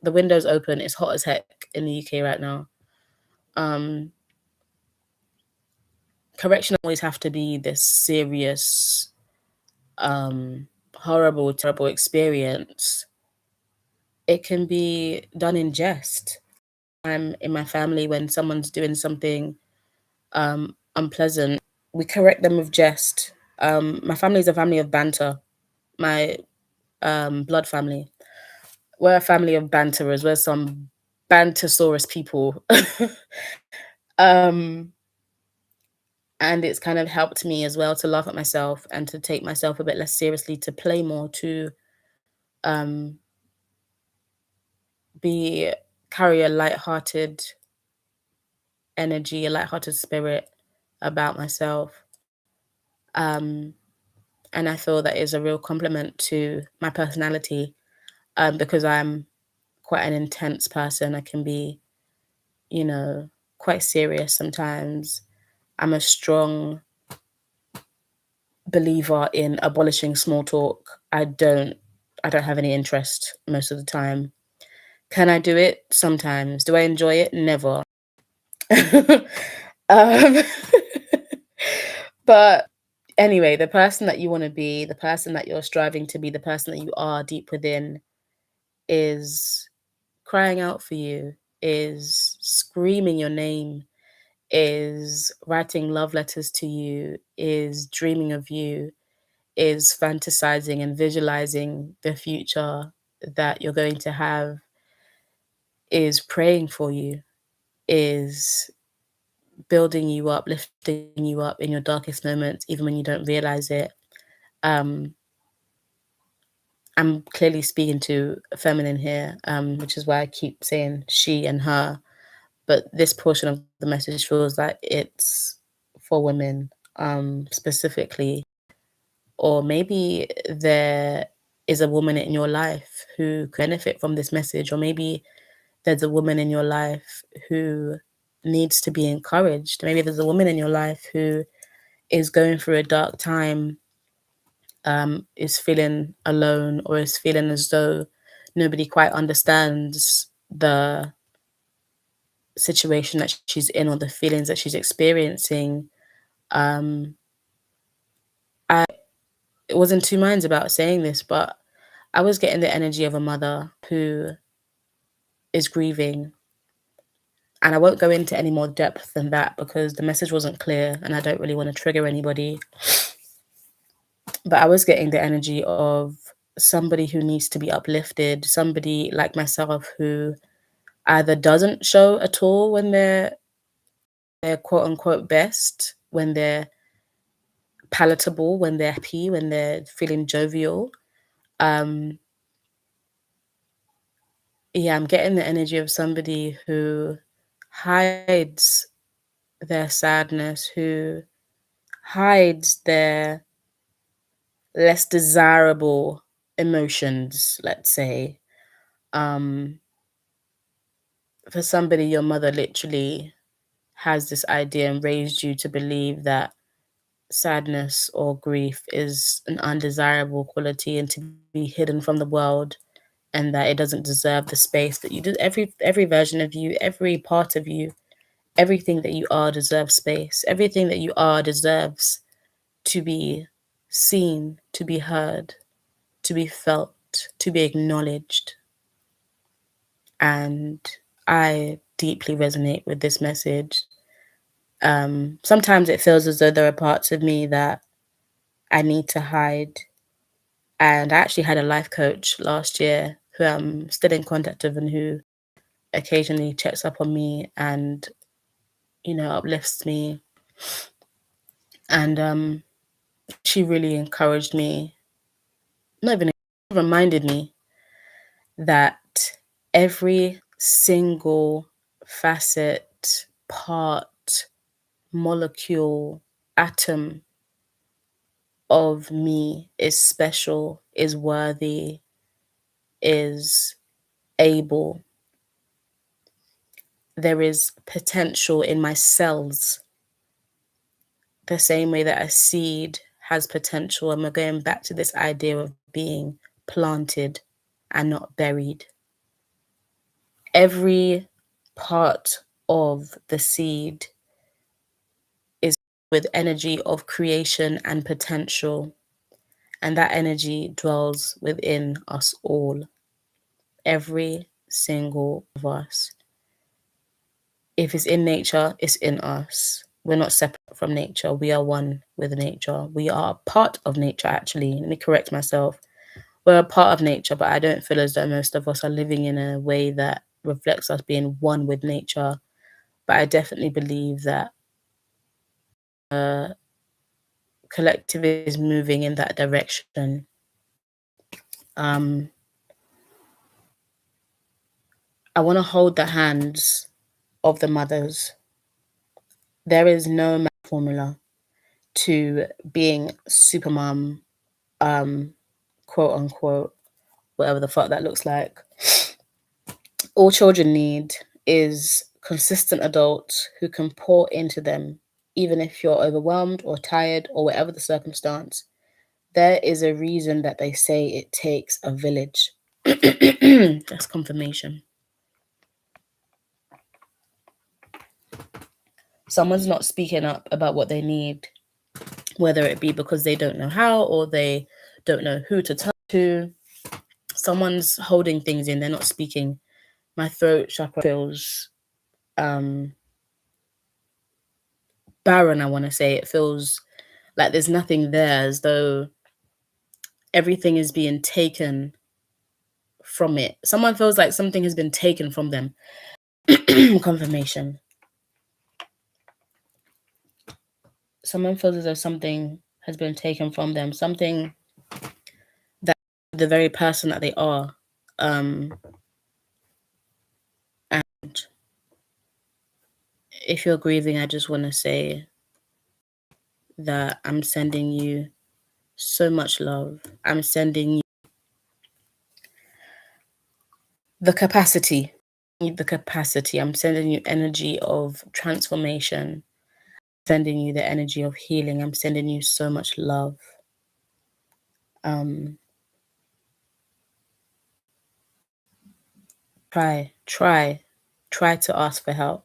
[SPEAKER 1] The window's open. It's hot as heck in the UK right now. Um, Correction doesn't always have to be this serious, horrible, terrible experience. It can be done in jest. I'm in my family when someone's doing something unpleasant, we correct them with jest. My family is a family of banter. My blood family. We're a family of banterers. We're some bantersaurus people. um, and it's kind of helped me as well to laugh at myself and to take myself a bit less seriously, to play more, to um, be carry a light-hearted energy, a light-hearted spirit about myself. Um, and I feel that is a real compliment to my personality, because I'm quite an intense person. I can be, you know, quite serious sometimes. I'm a strong believer in abolishing small talk. I don't have any interest most of the time. Can I do it? Sometimes. Do I enjoy it? Never. um, but anyway, the person that you want to be, the person that you're striving to be, the person that you are deep within is crying out for you, is screaming your name, is writing love letters to you, is dreaming of you, is fantasizing and visualizing the future that you're going to have, is praying for you, is building you up, lifting you up in your darkest moments, even when you don't realize it. Um, I'm clearly speaking to a feminine here, which is why I keep saying she and her. But this portion of the message feels like it's for women, specifically. Or maybe there is a woman in your life who could benefit from this message, or maybe there's a woman in your life who needs to be encouraged. Maybe there's a woman in your life who is going through a dark time, is feeling alone, or is feeling as though nobody quite understands the situation that she's in, or the feelings that she's experiencing. Um, I was in two minds about saying this, but I was getting the energy of a mother who is grieving. And I won't go into any more depth than that because the message wasn't clear and I don't really want to trigger anybody. But I was getting the energy of somebody who needs to be uplifted, somebody like myself who either doesn't show at all when they're quote unquote best, when they're palatable, when they're happy, when they're feeling jovial. Um, yeah, I'm getting the energy of somebody who hides their sadness, who hides their less desirable emotions, let's say. Um, for somebody, your mother literally has this idea and raised you to believe that sadness or grief is an undesirable quality and to be hidden from the world, and that it doesn't deserve the space that you do. Every version of you, every part of you, everything that you are deserves space. Everything that you are deserves to be seen, to be heard, to be felt, to be acknowledged. And I deeply resonate with this message. Sometimes it feels as though there are parts of me that I need to hide. And I actually had a life coach last year who I'm still in contact with and who occasionally checks up on me and, uplifts me. And she really encouraged me, not even reminded me that every single facet, part, molecule, atom of me is special, is worthy, is able. There is potential in my cells, the same way that a seed has potential. And we're going back to this idea of being planted and not buried. Every part of the seed is with energy of creation and potential, and that energy dwells within us all, every single of us. If it's in nature, it's in us. We're not separate from nature. We are one with nature. We are part of nature, actually. Let me correct myself. We're a part of nature, but I don't feel as though most of us are living in a way that reflects us being one with nature. But I definitely believe that collective is moving in that direction. I want to hold the hands of the mothers. There is no formula to being supermom, quote unquote, whatever the fuck that looks like. All children need is consistent adults who can pour into them, even if you're overwhelmed or tired or whatever the circumstance. There is a reason that they say it takes a village. That's confirmation. Someone's not speaking up about what they need, whether it be because they don't know how or they don't know who to turn to. Someone's holding things in, they're not speaking. My throat chakra feels barren, I want to say. It feels like there's nothing there, as though everything is being taken from it. Someone feels like something has been taken from them. Confirmation. Someone feels as though something has been taken from them, something that the very person that they are. And if you're grieving, I just want to say that I'm sending you so much love. I'm sending you the capacity. The capacity. I'm sending you energy of transformation. I'm sending you the energy of healing. I'm sending you so much love. Try to ask for help.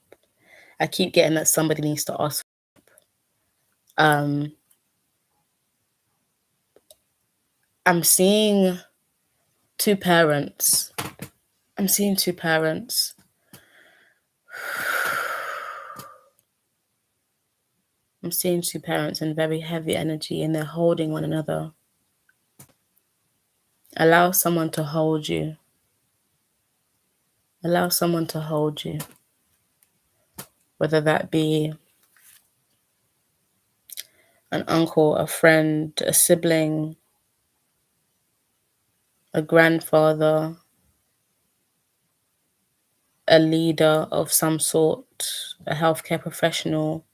[SPEAKER 1] I keep getting that somebody needs to ask. I'm seeing two parents. I'm seeing two parents. I'm seeing two parents in very heavy energy, and they're holding one another. Allow someone to hold you. Allow someone to hold you. Whether that be an uncle, a friend, a sibling, a grandfather, a leader of some sort, a healthcare professional.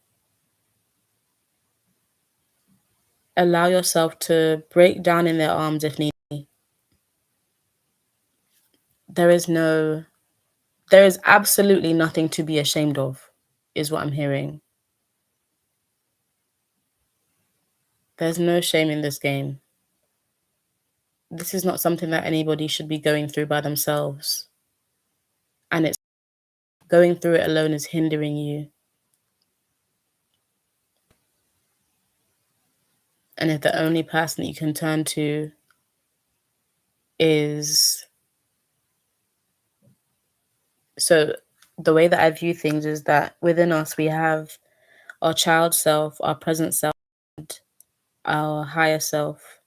[SPEAKER 1] Allow yourself to break down in their arms if need be. There is absolutely nothing to be ashamed of, is what I'm hearing. There's no shame in this game. This is not something that anybody should be going through by themselves. And it's going through it alone is hindering you. And if the only person that you can turn to is... So the way that I view things is that within us, we have our child self, our present self, our higher self.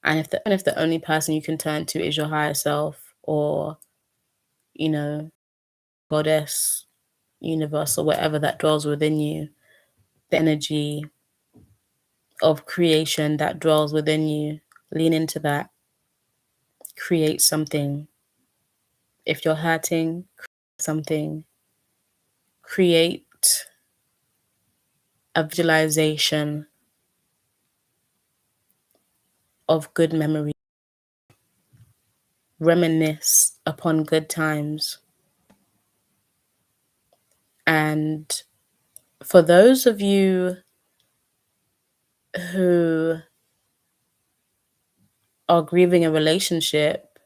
[SPEAKER 1] And if the only person you can turn to is your higher self, or, goddess, universe, or whatever that dwells within you, the energy of creation that dwells within you, lean into that. Create something. If you're hurting, create something. Create a visualization of good memory, reminisce upon good times. And for those of you who are grieving a relationship,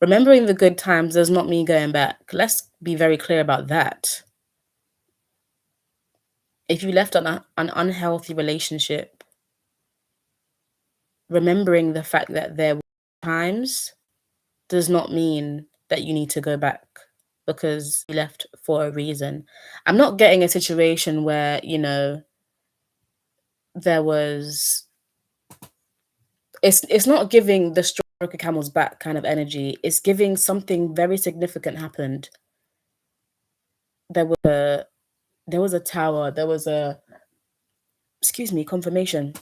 [SPEAKER 1] remembering the good times does not mean going back. Let's be very clear about that. If you left an unhealthy relationship, remembering the fact that there were times does not mean that you need to go back because you left for a reason. I'm not getting a situation where, there was it's not giving the stroke a camel's back kind of energy. It's giving something very significant happened. There was a tower, there was a confirmation.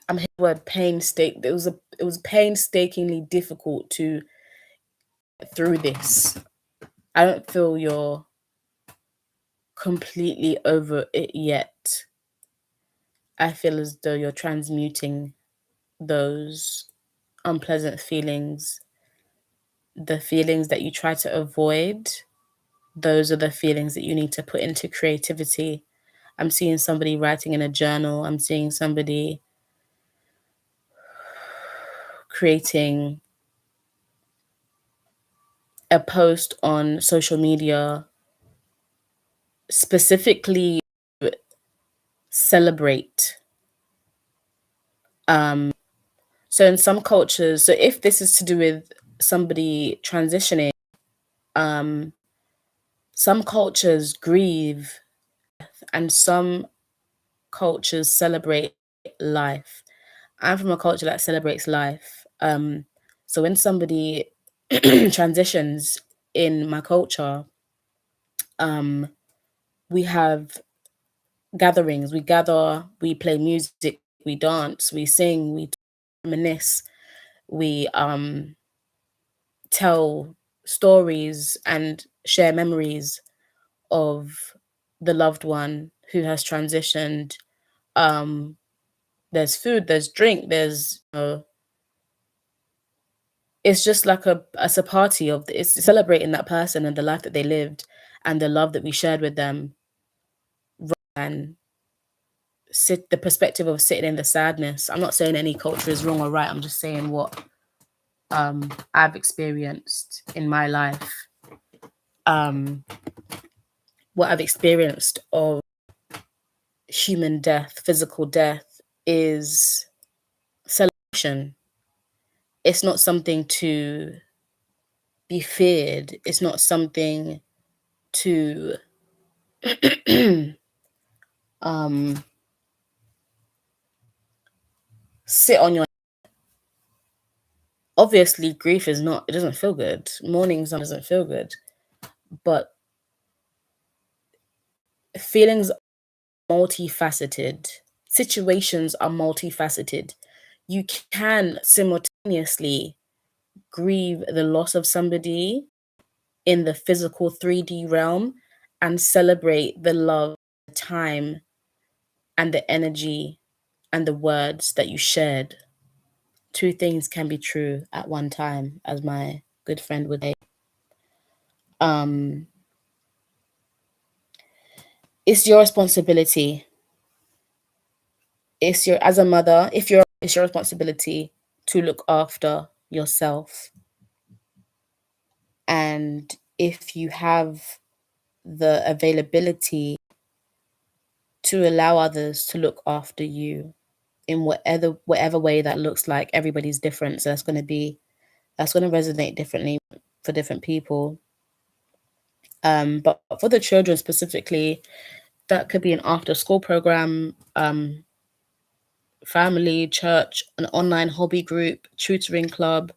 [SPEAKER 1] I'm hearing the word painstaking. It was painstakingly difficult to get through this. I don't feel you're completely over it yet. I feel as though you're transmuting those unpleasant feelings, the feelings that you try to avoid. Those are the feelings that you need to put into creativity. I'm seeing somebody writing in a journal. I'm seeing somebody creating a post on social media specifically celebrate. So in some cultures, so if this is to do with somebody transitioning, some cultures grieve and some cultures celebrate life. I'm from a culture that celebrates life. So when somebody transitions in my culture, we have gatherings. We gather, we play music, we dance, we sing, we reminisce, we tell stories and share memories of the loved one who has transitioned. There's food, there's drink, there's it's just like it's a party of it's celebrating that person and the life that they lived and the love that we shared with them, and sit the perspective of sitting in the sadness. I'm not saying any culture is wrong or right. I'm just saying what I've experienced in my life. What I've experienced of human death, physical death, is celebration. It's not something to be feared. It's not something to sit on your. Obviously, grief is not. It doesn't feel good. Mourning doesn't feel good, but feelings are multifaceted. Situations are multifaceted. You can simultaneously grieve the loss of somebody in the physical 3D realm and celebrate the love, the time, and the energy and the words that you shared. Two things can be true at one time, as my good friend would say. It's your responsibility. As a mother, it's your responsibility to look after yourself. And if you have the availability to allow others to look after you in whatever way that looks like, everybody's different. So that's going to resonate differently for different people. But for the children specifically, that could be an after school program, family, church, an online hobby group, tutoring club.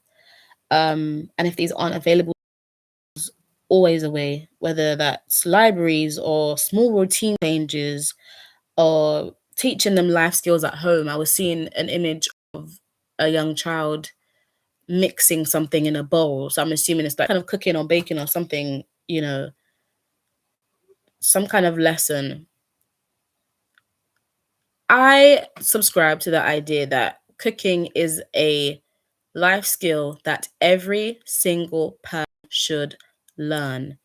[SPEAKER 1] And if these aren't available, always a way, whether that's libraries or small routine changes or teaching them life skills at home. I was seeing an image of a young child mixing something in a bowl. So I'm assuming it's like kind of cooking or baking or something, some kind of lesson. I subscribe to the idea that cooking is a life skill that every single person should learn.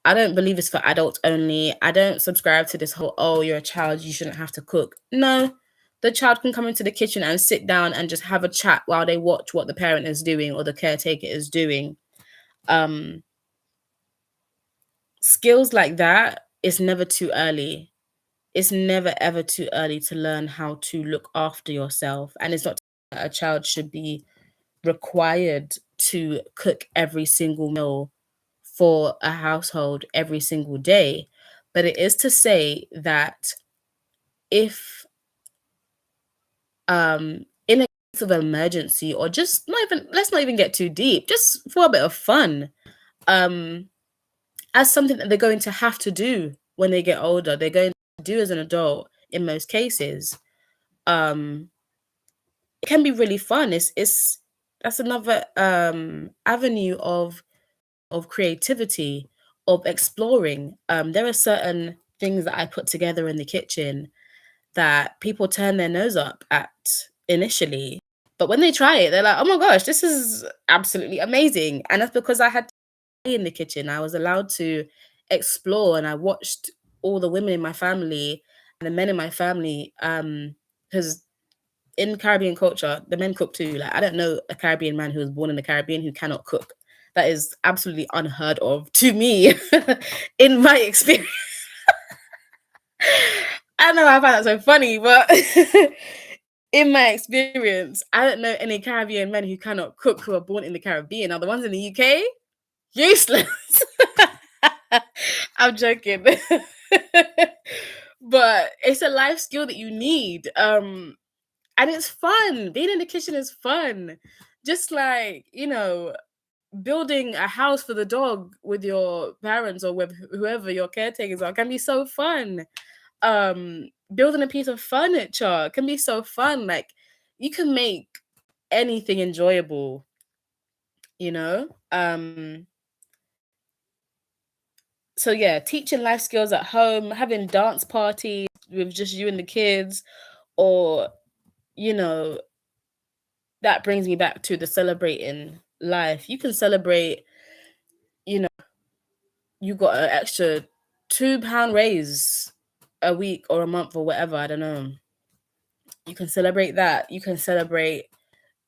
[SPEAKER 1] I don't believe it's for adults only. I don't subscribe to this whole, oh, you're a child, you shouldn't have to cook. No, the child can come into the kitchen and sit down and just have a chat while they watch what the parent is doing or the caretaker is doing. Um, Skills like that, it's never too early. It's never ever too early to learn how to look after yourself. And it's not that a child should be required to cook every single meal for a household every single day. But it is to say that if in a case of emergency, or just not even, let's not even get too deep, just for a bit of fun, um as something that they're going to have to do when they get older, they're going to do as an adult in most cases, um it can be really fun. It's That's another avenue of creativity, of exploring. There are certain things that I put together in the kitchen that people turn their nose up at initially. But when they try it, they're like, oh my gosh, this is absolutely amazing. And that's because I had to be in the kitchen. I was allowed to explore, and I watched all the women in my family and the men in my family. Because in Caribbean culture, the men cook too. Like, I don't know a Caribbean man who was born in the Caribbean who cannot cook. That is absolutely unheard of to me in my experience. I don't know why I find that so funny, but in my experience, I don't know any Caribbean men who cannot cook who are born in the Caribbean. Now, the ones in the UK, useless. I'm joking. But it's a life skill that you need. And it's fun. Being in the kitchen is fun. Just like, building a house for the dog with your parents or with whoever your caretakers are can be so fun. Building a piece of furniture can be so fun. Like, you can make anything enjoyable, you know? So yeah, teaching life skills at home, having dance parties with just you and the kids, or, you know, that brings me back to the celebrating life. You can celebrate, you know, you got an extra £2 raise a week or a month or whatever, I don't know. You can celebrate that. You can celebrate,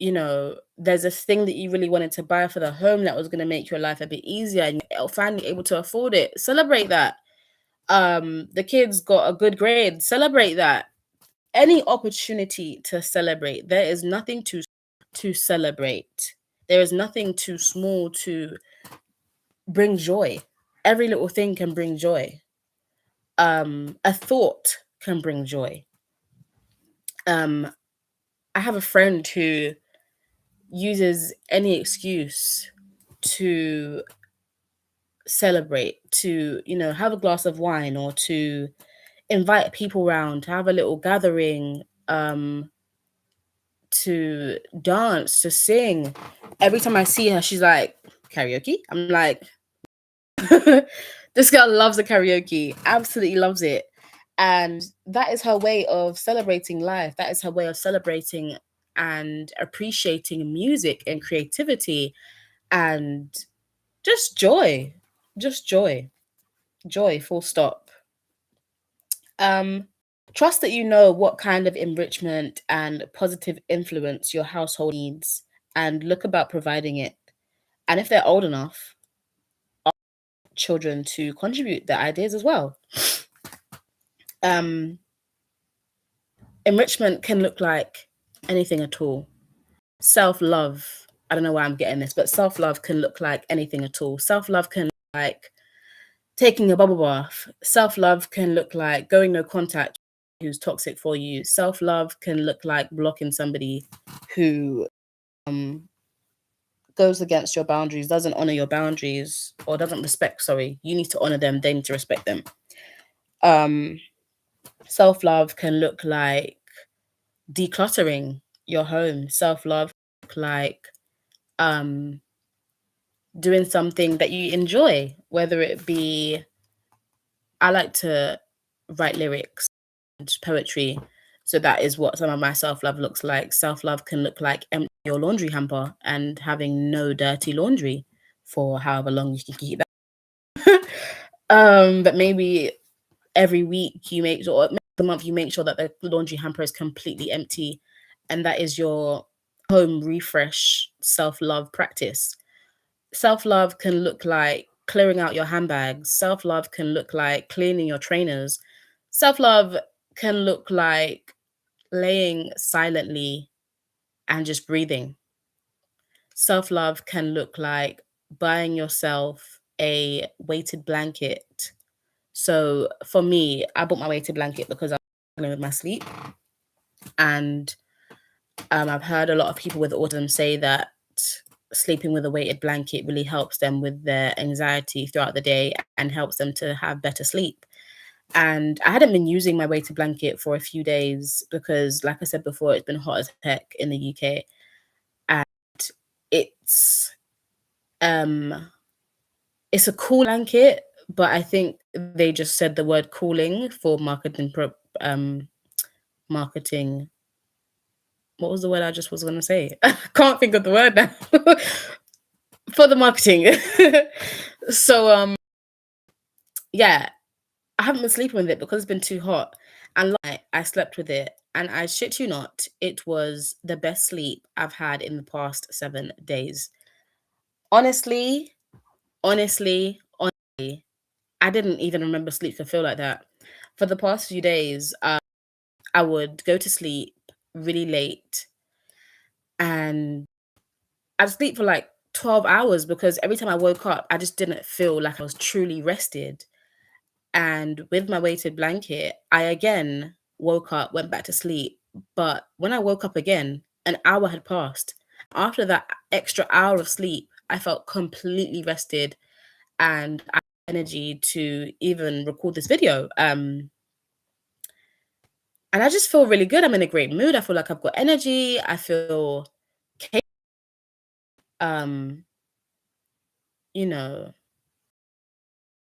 [SPEAKER 1] there's this thing that you really wanted to buy for the home that was going to make your life a bit easier, and you're finally able to afford it. Celebrate that. The kids got a good grade. Celebrate that. Any opportunity to celebrate. There is nothing to celebrate. There is nothing too small to bring joy. Every little thing can bring joy. A thought can bring joy. I have a friend who uses any excuse to celebrate, to, have a glass of wine, or to invite people around, to have a little gathering, to dance, to sing. Every time I see her, she's like, karaoke? I'm like, this girl loves the karaoke, absolutely loves it. And that is her way of celebrating life. That is her way of celebrating and appreciating music and creativity and just joy. Just joy. Joy, full stop. Trust that you know what kind of enrichment and positive influence your household needs, and look about providing it. And if they're old enough, children to contribute their ideas as well. Um, Enrichment can look like anything at all. Self love, I don't know why I'm getting this, but self love can look like anything at all. Self love can look like taking a bubble bath. Self love can look like going no contact who's toxic for you. Self love can look like blocking somebody who goes against your boundaries, doesn't honor your boundaries, or doesn't respect, sorry. You need to honor them, they need to respect them. Self love can look like decluttering your home. Self love like doing something that you enjoy, whether it be I like to write lyrics and poetry. So that is what some of my self love looks like. Self love can look like emptying your laundry hamper and having no dirty laundry for however long you can keep that. But maybe every week you make sure, or the month you make sure that the laundry hamper is completely empty, and that is your home refresh self love practice. Self love can look like clearing out your handbags. Self love can look like cleaning your trainers. Self love can look like laying silently and just breathing. Self love can look like buying yourself a weighted blanket. So for me, I bought my weighted blanket because I was struggling with my sleep. And I've heard a lot of people with autism say that sleeping with a weighted blanket really helps them with their anxiety throughout the day and helps them to have better sleep. And I hadn't been using my weighted blanket for a few days because, like I said before, it's been hot as heck in the UK. And it's um it's a cool blanket, but I think they just said the word cooling for marketing. What was the word I just was gonna say? I can't think of the word now. For the marketing. So yeah, I haven't been sleeping with it because it's been too hot. And last night I slept with it, and I shit you not, it was the best sleep I've had in the past 7 days. Honestly, honestly, I didn't even remember sleep could feel like that. For the past few days, I would go to sleep really late and I'd sleep for like 12 hours because every time I woke up, I just didn't feel like I was truly rested. And with my weighted blanket, I again woke up, went back to sleep. But when I woke up again, an hour had passed. After that extra hour of sleep, I felt completely rested and I had energy to even record this video. And I just feel really good. I'm in a great mood. I feel like I've got energy. I feel um, you know,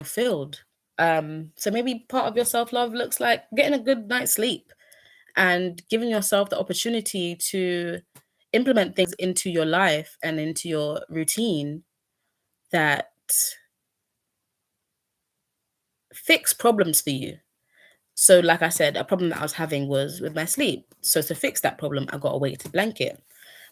[SPEAKER 1] fulfilled. So maybe part of your self-love looks like getting a good night's sleep and giving yourself the opportunity to implement things into your life and into your routine that fix problems for you. So, like I said, a problem that I was having was with my sleep. So, to fix that problem, I got a weighted blanket.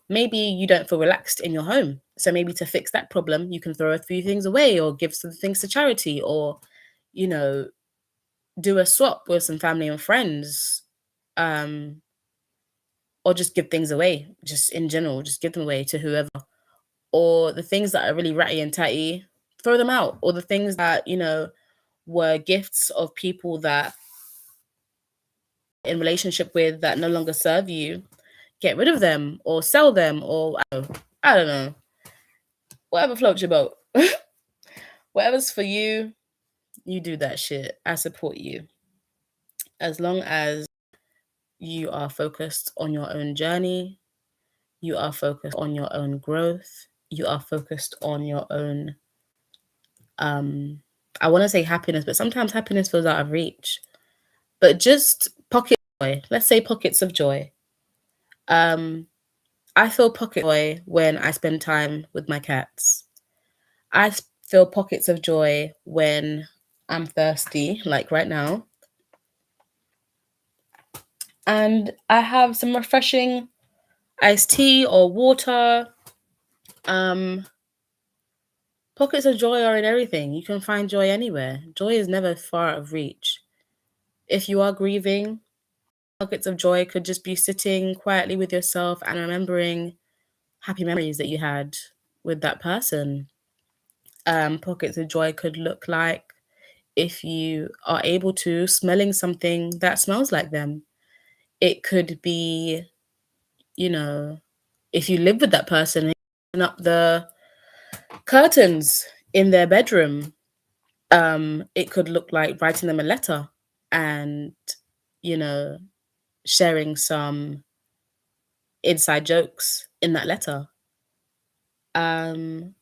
[SPEAKER 1] Maybe you don't feel relaxed in your home. So, maybe to fix that problem, you can throw a few things away or give some things to charity or, you know, do a swap with some family and friends. Um, or just give things away, just in general, just give them away to whoever. Or the things that are really ratty and tatty, throw them out. Or the things that, were gifts of people that in relationship with that no longer serve you, get rid of them or sell them or I don't know. Whatever floats your boat. Whatever's for you, you do that shit. I support you. As long as you are focused on your own journey, you are focused on your own growth, you are focused on your own I want to say happiness, but sometimes happiness feels out of reach. But just pocket joy. Let's say pockets of joy. Um, I feel pocket joy when I spend time with my cats. Feel pockets of joy when I'm thirsty, like right now. And I have some refreshing iced tea or water. Um, Pockets of joy are in everything. You can find joy anywhere. Joy is never far out of reach. If you are grieving, pockets of joy could just be sitting quietly with yourself and remembering happy memories that you had with that person. Pockets of joy could look like, if you are able to, smelling something that smells like them. It could be, if you live with that person, open up the curtains in their bedroom. It could look like writing them a letter and, you know, sharing some inside jokes in that letter. And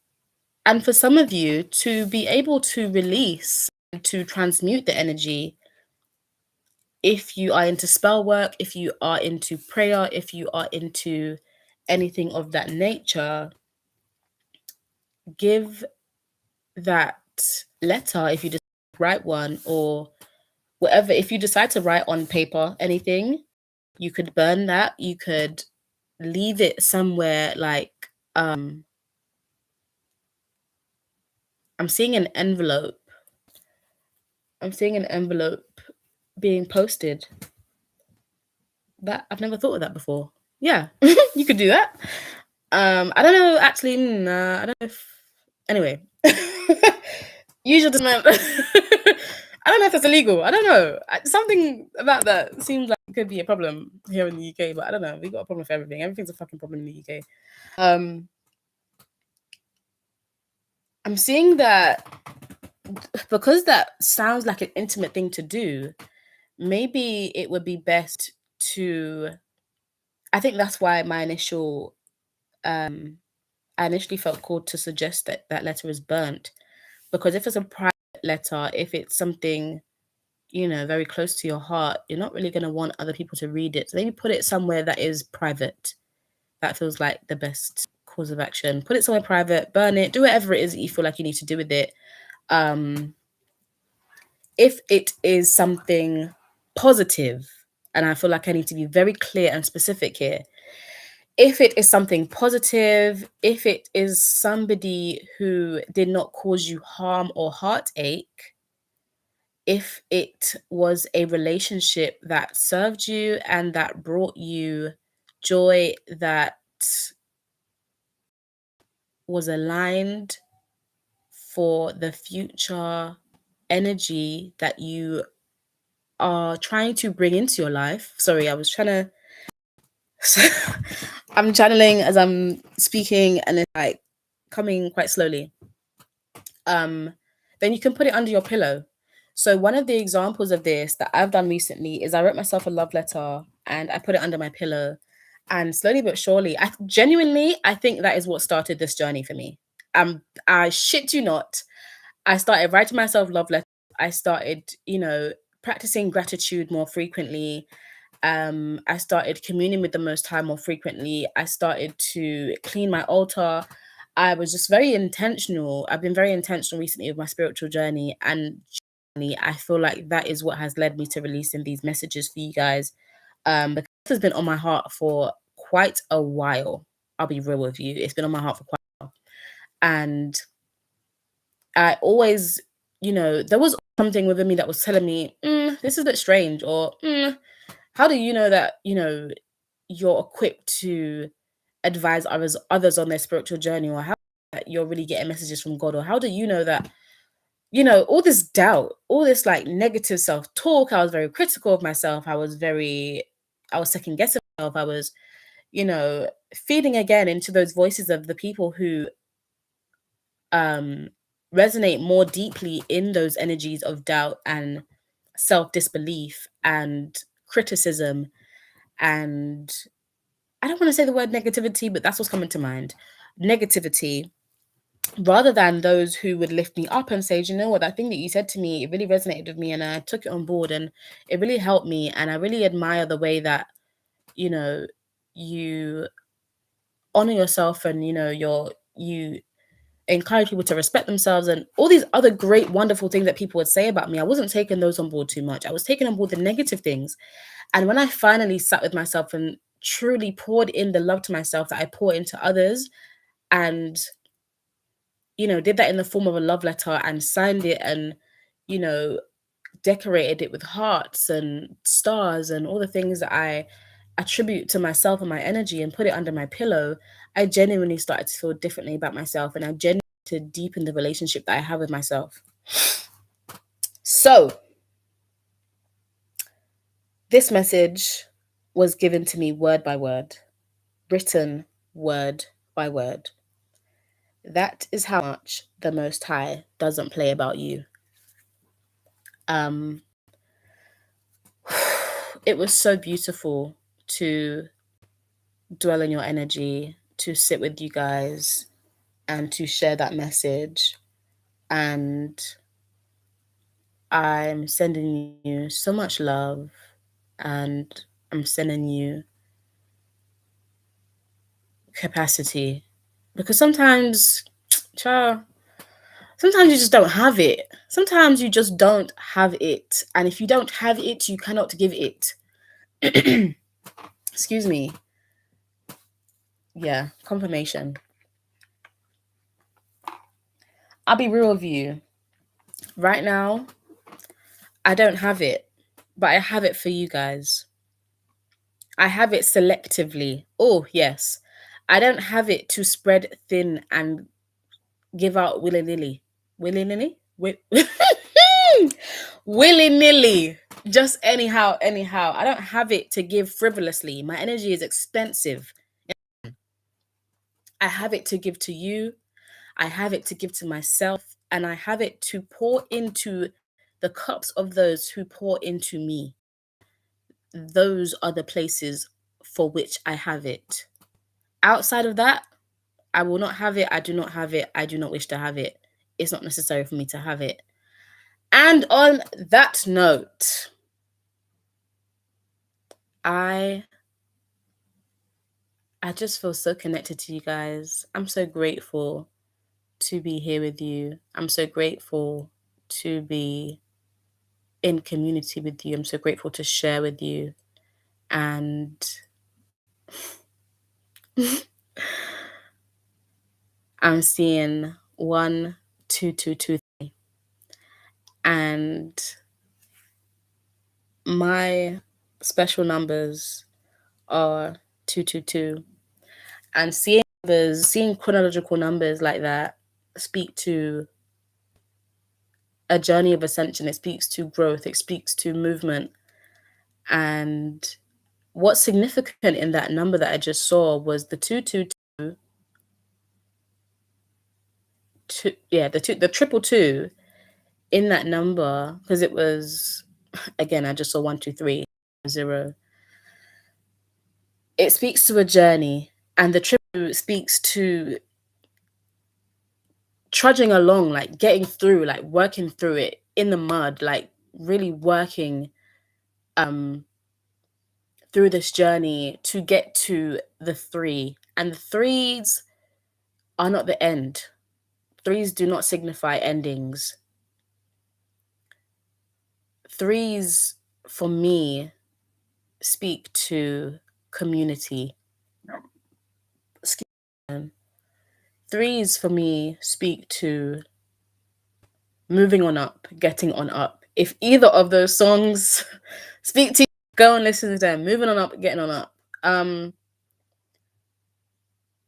[SPEAKER 1] for some of you to be able to release to transmute the energy. If you are into spell work, if you are into prayer, if you are into anything of that nature, give that letter, if you just write one or whatever, if you decide to write on paper anything, you could burn that, you could leave it somewhere like I'm seeing an envelope. I'm seeing an envelope being posted. That I've never thought of that before. Yeah, you could do that. I don't know. Actually, nah, I don't know if. Anyway, use your discernment. I don't know if that's illegal. I don't know. Something about that seems like it could be a problem here in the UK, but I don't know. We got a problem with everything. Everything's a fucking problem in the UK. I'm seeing that because that sounds like an intimate thing to do. Maybe it would be best to. I think that's why my initial I initially felt called to suggest that that letter is burnt, because if it's a private letter, if it's something, very close to your heart, you're not really going to want other people to read it. So maybe put it somewhere that is private. That feels like the best course of action. Put it somewhere private, burn it, do whatever it is that you feel like you need to do with it. If it is something positive, and I feel like I need to be very clear and specific here, if it is something positive, if it is somebody who did not cause you harm or heartache, if it was a relationship that served you and that brought you joy, that was aligned for the future energy that you are trying to bring into your life. Sorry, I was trying to. I'm channeling as I'm speaking and it's like coming quite slowly. Then you can put it under your pillow. So one of the examples of this that I've done recently is I wrote myself a love letter and I put it under my pillow. And slowly but surely, I think that is what started this journey for me. I shit you not. I started writing myself love letters. I started, practicing gratitude more frequently. I started communing with the Most High more frequently. I started to clean my altar. I was just very intentional. I've been very intentional recently with my spiritual journey, and I feel like that is what has led me to releasing these messages for you guys. Because this has been on my heart for quite a while. I'll be real with you. It's been on my heart for quite a while. And I always, there was something within me that was telling me, this is a bit strange, or how do you know that, you're equipped to advise others on their spiritual journey, or how that you're really getting messages from God, or how do you know that, all this doubt, all this like negative self-talk. I was very critical of myself. I was second guessing myself. I was, feeding again into those voices of the people who resonate more deeply in those energies of doubt and self-disbelief and criticism. And I don't want to say the word negativity, but that's what's coming to mind. Negativity, rather than those who would lift me up and say, "Do you know what, that thing that you said to me, it really resonated with me and I took it on board and it really helped me. And I really admire the way that, you honor yourself and, you encourage people to respect themselves," and all these other great, wonderful things that people would say about me. I wasn't taking those on board too much. I was taking on board the negative things. And when I finally sat with myself and truly poured in the love to myself that I pour into others, and, did that in the form of a love letter and signed it and, decorated it with hearts and stars and all the things that I attribute to myself and my energy and put it under my pillow, I genuinely started to feel differently about myself, and I genuinely to deepen the relationship that I have with myself. So this message was given to me word by word, written word by word. That is how much the Most High doesn't play about you. It was so beautiful to dwell in your energy, to sit with you guys and to share that message. And I'm sending you so much love, and I'm sending you capacity, because sometimes, child, sometimes you just don't have it. Sometimes you just don't have it. And if you don't have it, you cannot give it. Excuse me. Yeah, confirmation. I'll be real with you. Right now, I don't have it, but I have it for you guys. I have it selectively. Oh, yes. I don't have it to spread thin and give out willy nilly. Willy nilly? Willy nilly. Just anyhow, anyhow. I don't have it to give frivolously. My energy is expensive. I have it to give to you. I have it to give to myself. And I have it to pour into the cups of those who pour into me. Those are the places for which I have it. Outside of that, I will not have it. I do not have it. I do not wish to have it. It's not necessary for me to have it. And on that note, I just feel so connected to you guys. I'm so grateful to be here with you. I'm so grateful to be in community with you. I'm so grateful to share with you. And I'm seeing 1, 2, 2, 2, 3. And my special numbers are 2, 2, 2. And seeing chronological numbers like that speak to a journey of ascension. It speaks to growth. It speaks to movement. And what's significant in that number that I just saw was the 222. The triple two in that number, because it was, again, I just saw 1, 2, 3, 0. It speaks to a journey, and the triple speaks to trudging along, like getting through, like working through it in the mud, like really working through this journey to get to the 3. And the 3s are not the end. 3s do not signify endings. 3s for me speak to community. 3s for me speak to moving on up, getting on up. If either of those songs speak to you, go and listen to them. Moving on up, getting on up.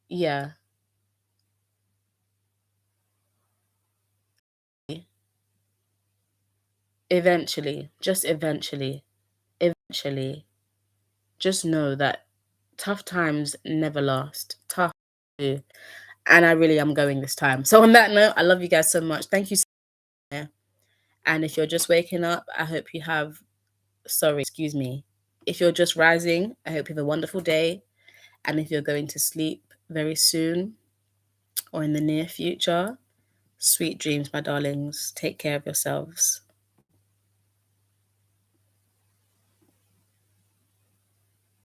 [SPEAKER 1] Yeah. Eventually, just eventually, just know that tough times never last. Tough do. And I really am going this time. So on that note, I love you guys so much. Thank you so much. And if you're just waking up, I hope you have, excuse me. If you're just rising, I hope you have a wonderful day. And if you're going to sleep very soon or in the near future, sweet dreams, my darlings. Take care of yourselves.